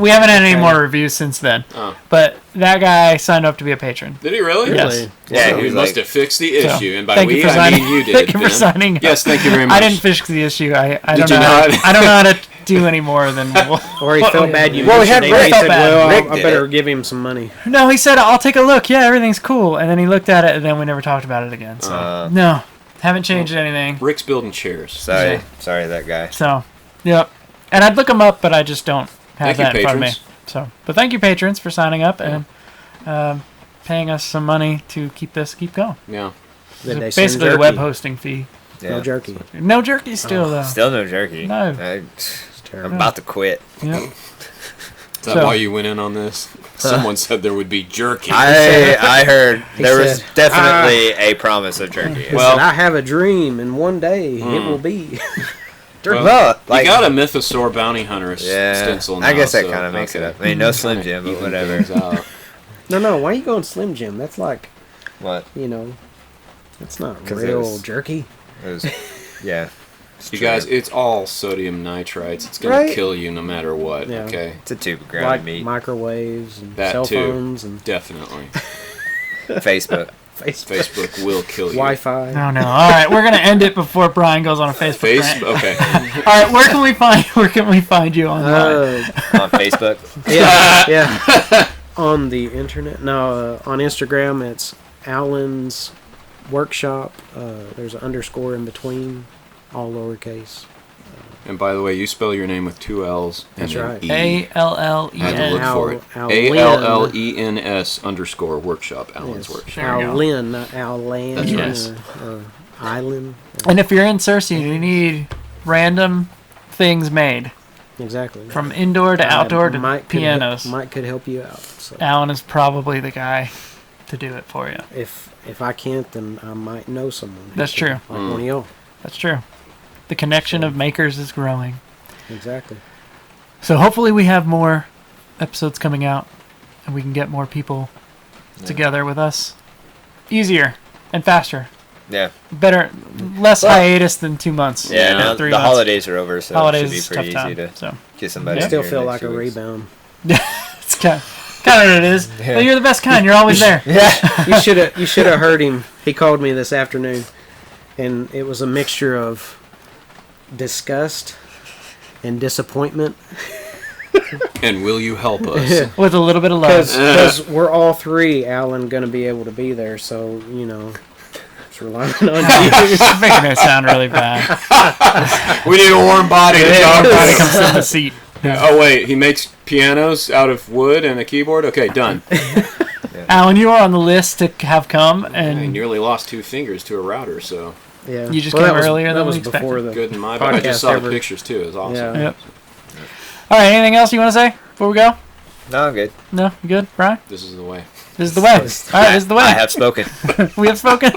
We haven't had any more reviews since then. Oh. But that guy signed up to be a patron. Did he really? Yes. Really? Yeah, So he we was must like, have fixed the So, issue, and by thank you we for I signing. mean you did. Thank you for Ben. signing up. Yes. Thank you very much. I didn't fix the issue. I Did don't you know. not? I don't know how to do any more than. Or he felt bad you Well, we mentioned had it. Rick. He said, Felt bad. well, Rick I did better it. give him some money. No, he said, I'll take a look. Yeah, everything's cool. And then he looked at it, and then we never talked about it again. So no, haven't changed anything. Rick's building chairs. sorry, that guy. So, yep. And I'd look him up, but I just don't have Thank you, that in front of me. patrons. So, but thank you, patrons, for signing up and paying us some money to keep going. Yeah. Did they It's send basically the jerky? web hosting fee. Yeah. No jerky. No jerky still, though. Still no jerky. No. I'm terrible. about to quit. Yep. Is that So- why you went in on this? Someone said there would be jerky. I heard He there was said, definitely a promise of jerky. He Well- said, I have a dream, and one day it will be. Well, like, you got a Mythosaur bounty hunter yeah, stencil now, I guess that so, kind of makes it okay. up. I mean, no Slim Jim, but Even whatever. things out. No, why are you going Slim Jim? That's like, What? that's not 'Cause it real was- jerky. It was, yeah. It's You true. guys, it's all sodium nitrites. It's gonna Right? kill you no matter what. Yeah. Okay, It's a tube of ground Like meat. microwaves and That cell too. phones and definitely. Facebook. Facebook. Facebook will kill you. Wi-Fi. No. All right, we're gonna end it before Brian goes on a Facebook rant. Okay. All right, where can we find you online? On Facebook. Yeah. On the internet. No, on Instagram it's Alan's Workshop. There's an underscore in between, all lowercase. And by the way, you spell your name with 2 L's and That's an right. E. ALLEN. I had to look for it. Al- ALLENS_ workshop. Alan's Yes. workshop. There we go. Alin, not Alan. That's right. Yes. Or Island. And if you're in Cersei and you need random things made, Exactly. from indoor to outdoor to Mike pianos, Mike could help you out. So Alan is probably the guy to do it for you. if I can't, then I might know someone. who That's can, true. Like one of y'all. That's true. The connection of makers is growing. Exactly. So hopefully we have more episodes coming out and we can get more people together with us. Easier and faster. Yeah. Better, less hiatus than 2 months. Yeah, now 3 the months. holidays are over, so Holidays it should be is pretty tough easy time. to So get somebody. I in still here feel in like a 2 weeks. rebound. it's kind of what it is. Yeah. Well, you're the best kind. You're always there. Yeah. You should have heard him. He called me this afternoon, and it was a mixture of disgust and disappointment And will you help us? With a little bit of love. because we're all three, Alan, going to be able to be there. So it's relying on you. It's making it sound really bad. We need a warm body to talk Everybody about. comes from the seat. Oh wait, he makes pianos out of wood and a keyboard. Okay, done. Alan, you are on the list to have come, I and nearly lost 2 fingers to a router, so Yeah. You just that came was, earlier that than was we expected. before the good in my book. I just podcast saw ever. the pictures too. It was awesome. Yeah. Yep. All right, anything else you want to say before we go? No, I'm good. No, you good, Brian? This is the way. This is the way. All right, this is the way. I have spoken. We have spoken.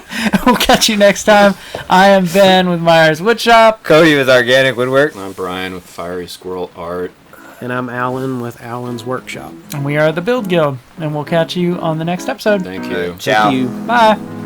We'll catch you next time. I am Ben with Myers Woodshop. Cody with Organic Woodwork. I'm Brian with Fiery Squirrel Art. And I'm Alan with Alan's Workshop. And we are the Build Guild. And we'll catch you on the next episode. Thank you. Ciao. Thank you. Bye.